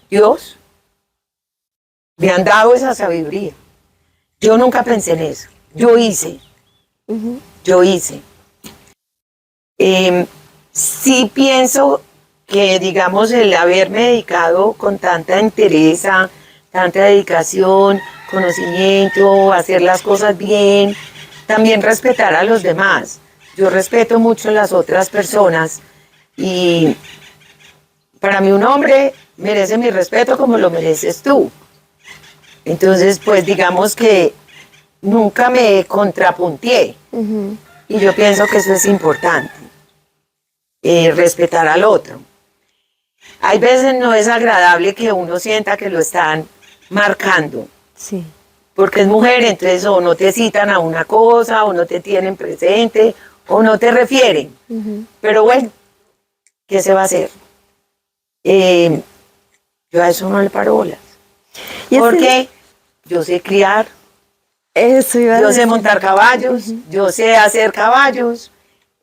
Dios, me han dado esa sabiduría. Yo nunca pensé en eso. Yo hice. Yo hice. Sí pienso que, digamos, el haberme dedicado con tanta entereza, tanta dedicación, conocimiento, hacer las cosas bien, también respetar a los demás. Yo respeto mucho a las otras personas y para mí un hombre merece mi respeto como lo mereces tú. Entonces, pues digamos que nunca me contrapunteé y yo pienso que eso es importante, respetar al otro. Hay veces no es agradable que uno sienta que lo están marcando. Sí. Porque es mujer, entonces o no te citan a una cosa, o no te tienen presente, o no te refieren. Pero bueno, ¿qué se va a hacer? Yo a eso no le paro bolas. Porque yo sé criar, eso iba a yo decir. sé montar caballos, yo sé hacer caballos,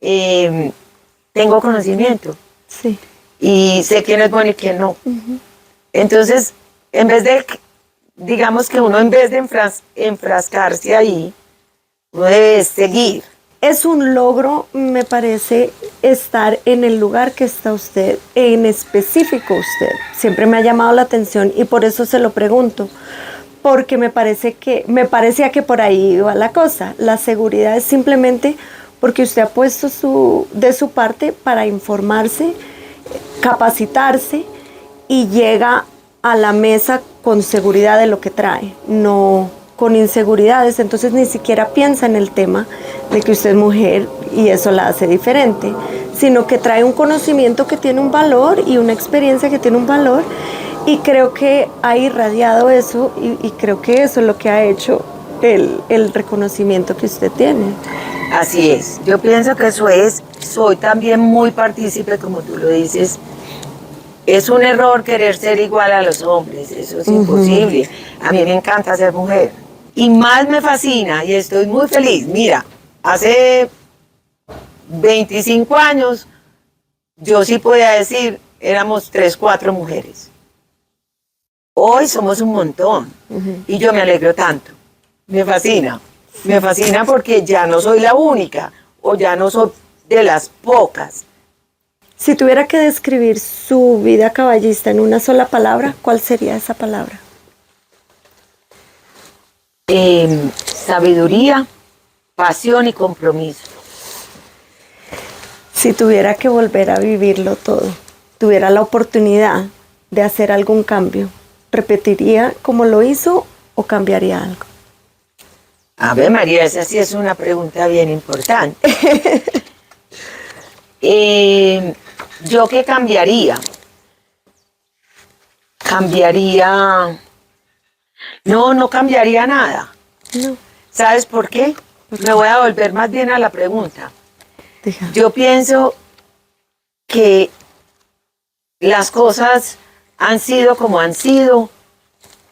tengo conocimiento. Sí. Y sé quién es bueno y quién no. Entonces, en vez de, digamos que uno en vez de enfrascarse ahí, uno debe seguir. Es un logro, me parece, estar en el lugar que está usted, en específico usted. Siempre me ha llamado la atención y por eso se lo pregunto, porque me parecía que por ahí iba la cosa. La seguridad es simplemente porque usted ha puesto de su parte para informarse, capacitarse y llega a la mesa con seguridad de lo que trae, no con inseguridades. Entonces ni siquiera piensa en el tema de que usted es mujer y eso la hace diferente, sino que trae un conocimiento que tiene un valor y una experiencia que tiene un valor, y creo que ha irradiado eso y creo que eso es lo que ha hecho el reconocimiento que usted tiene. Así es, yo pienso que eso es, soy también muy partícipe, como tú lo dices. Es un error querer ser igual a los hombres, eso es imposible. A mí me encanta ser mujer. Y más me fascina y estoy muy feliz. Mira, hace 25 años yo sí podía decir, éramos 3, 4 mujeres. Hoy somos un montón y yo me alegro tanto. Me fascina porque ya no soy la única o ya no soy de las pocas. Si tuviera que describir su vida caballista en una sola palabra, ¿cuál sería esa palabra? Sabiduría, pasión y compromiso. Si tuviera que volver a vivirlo todo, tuviera la oportunidad de hacer algún cambio, ¿repetiría como lo hizo o cambiaría algo? A ver, María, esa sí es una pregunta bien importante. ¿Yo qué cambiaría? No cambiaría nada. No. ¿Sabes por qué? Me voy a volver más bien a la pregunta. Deja. Yo pienso que las cosas han sido como han sido,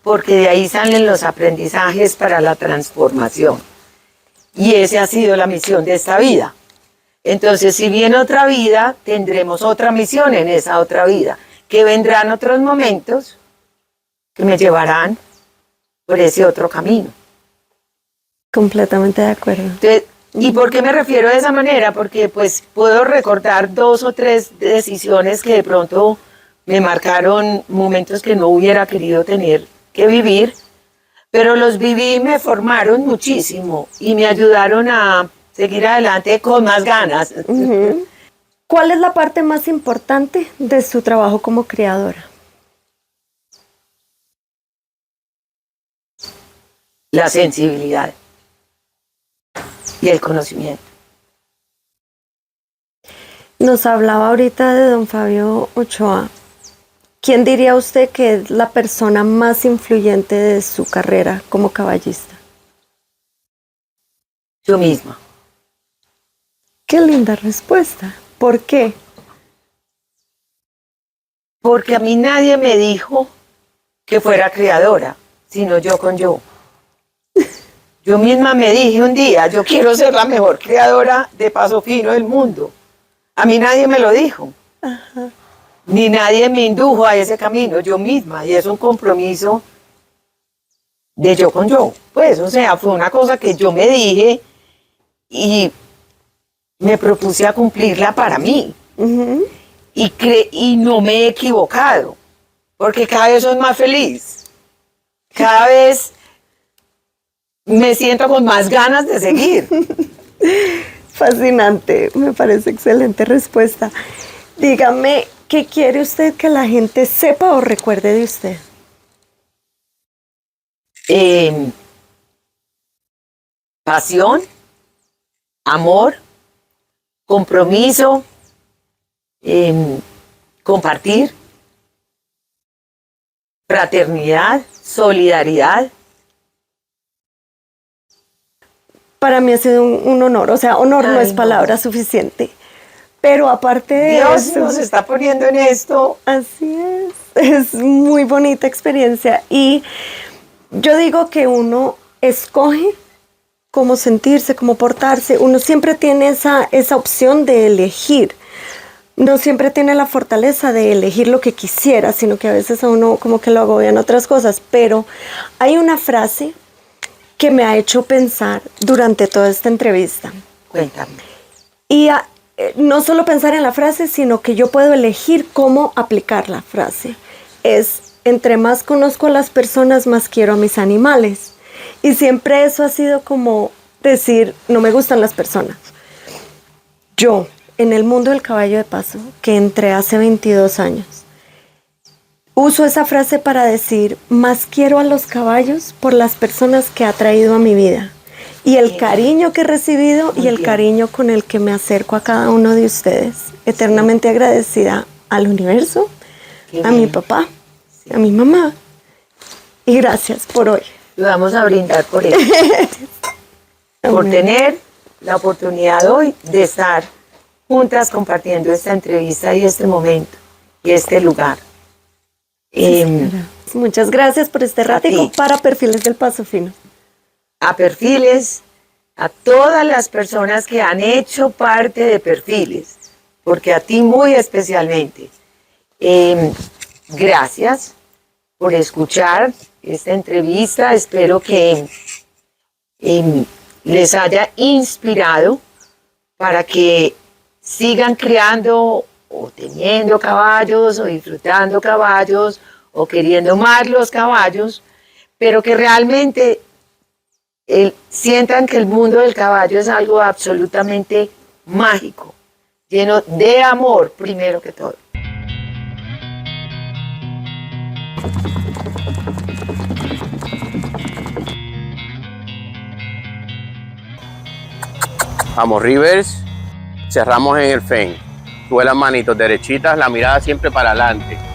porque de ahí salen los aprendizajes para la transformación. Y esa ha sido la misión de esta vida. Entonces, si viene otra vida, tendremos otra misión en esa otra vida, que vendrán otros momentos que me llevarán por ese otro camino. Completamente de acuerdo. Entonces, ¿y por qué me refiero de esa manera? Porque pues puedo recordar 2 o 3 decisiones que de pronto me marcaron momentos que no hubiera querido tener que vivir, pero los viví y me formaron muchísimo y me ayudaron a seguir adelante con más ganas. ¿Cuál es la parte más importante de su trabajo como criadora? La sensibilidad y el conocimiento. Nos hablaba ahorita de don Fabio Ochoa. ¿Quién diría usted que es la persona más influyente de su carrera como caballista? Yo misma. Qué linda respuesta. ¿Por qué? Porque a mí nadie me dijo que fuera creadora, sino yo con yo. Yo misma me dije un día, yo quiero ser la mejor creadora de paso fino del mundo. A mí nadie me lo dijo. Ajá. Ni nadie me indujo a ese camino, yo misma. Y es un compromiso de yo con yo. Pues, o sea, fue una cosa que yo me dije y me propuse a cumplirla para mí. Y no me he equivocado, porque cada vez soy más feliz. Cada vez me siento con más ganas de seguir. Fascinante, me parece excelente respuesta. Dígame, ¿qué quiere usted que la gente sepa o recuerde de usted? Pasión, amor, compromiso, compartir, fraternidad, solidaridad. Para mí ha sido un honor, o sea, honor no es palabra suficiente. Pero aparte de Dios eso, nos está poniendo en esto. así es muy bonita experiencia. Y yo digo que uno escoge cómo sentirse, cómo portarse. Uno siempre tiene esa opción de elegir. No siempre tiene la fortaleza de elegir lo que quisiera, sino que a veces a uno como que lo agobian otras cosas. Pero hay una frase que me ha hecho pensar durante toda esta entrevista. Cuéntame. Y no solo pensar en la frase, sino que yo puedo elegir cómo aplicar la frase. Es, entre más conozco a las personas, más quiero a mis animales. Y siempre eso ha sido como decir, no me gustan las personas. Yo, en el mundo del caballo de paso, que entré hace 22 años, uso esa frase para decir, más quiero a los caballos por las personas que ha traído a mi vida. Y el cariño que he recibido y el cariño con el que me acerco a cada uno de ustedes. Eternamente agradecida al universo, a mi papá, a mi mamá. Y gracias por hoy. Y vamos a brindar por eso. Por tener la oportunidad hoy de estar juntas compartiendo esta entrevista y este momento y este lugar. Muchas gracias por este ratico para Perfiles del Paso Fino. A Perfiles, a todas las personas que han hecho parte de Perfiles, porque a ti muy especialmente. Gracias por escuchar esta entrevista. Espero que les haya inspirado para que sigan criando o teniendo caballos o disfrutando caballos o queriendo más los caballos, pero que realmente sientan que el mundo del caballo es algo absolutamente mágico, lleno de amor primero que todo. Vamos, Rivers. Cerramos en el fen. Sube las manitos derechitas, la mirada siempre para adelante.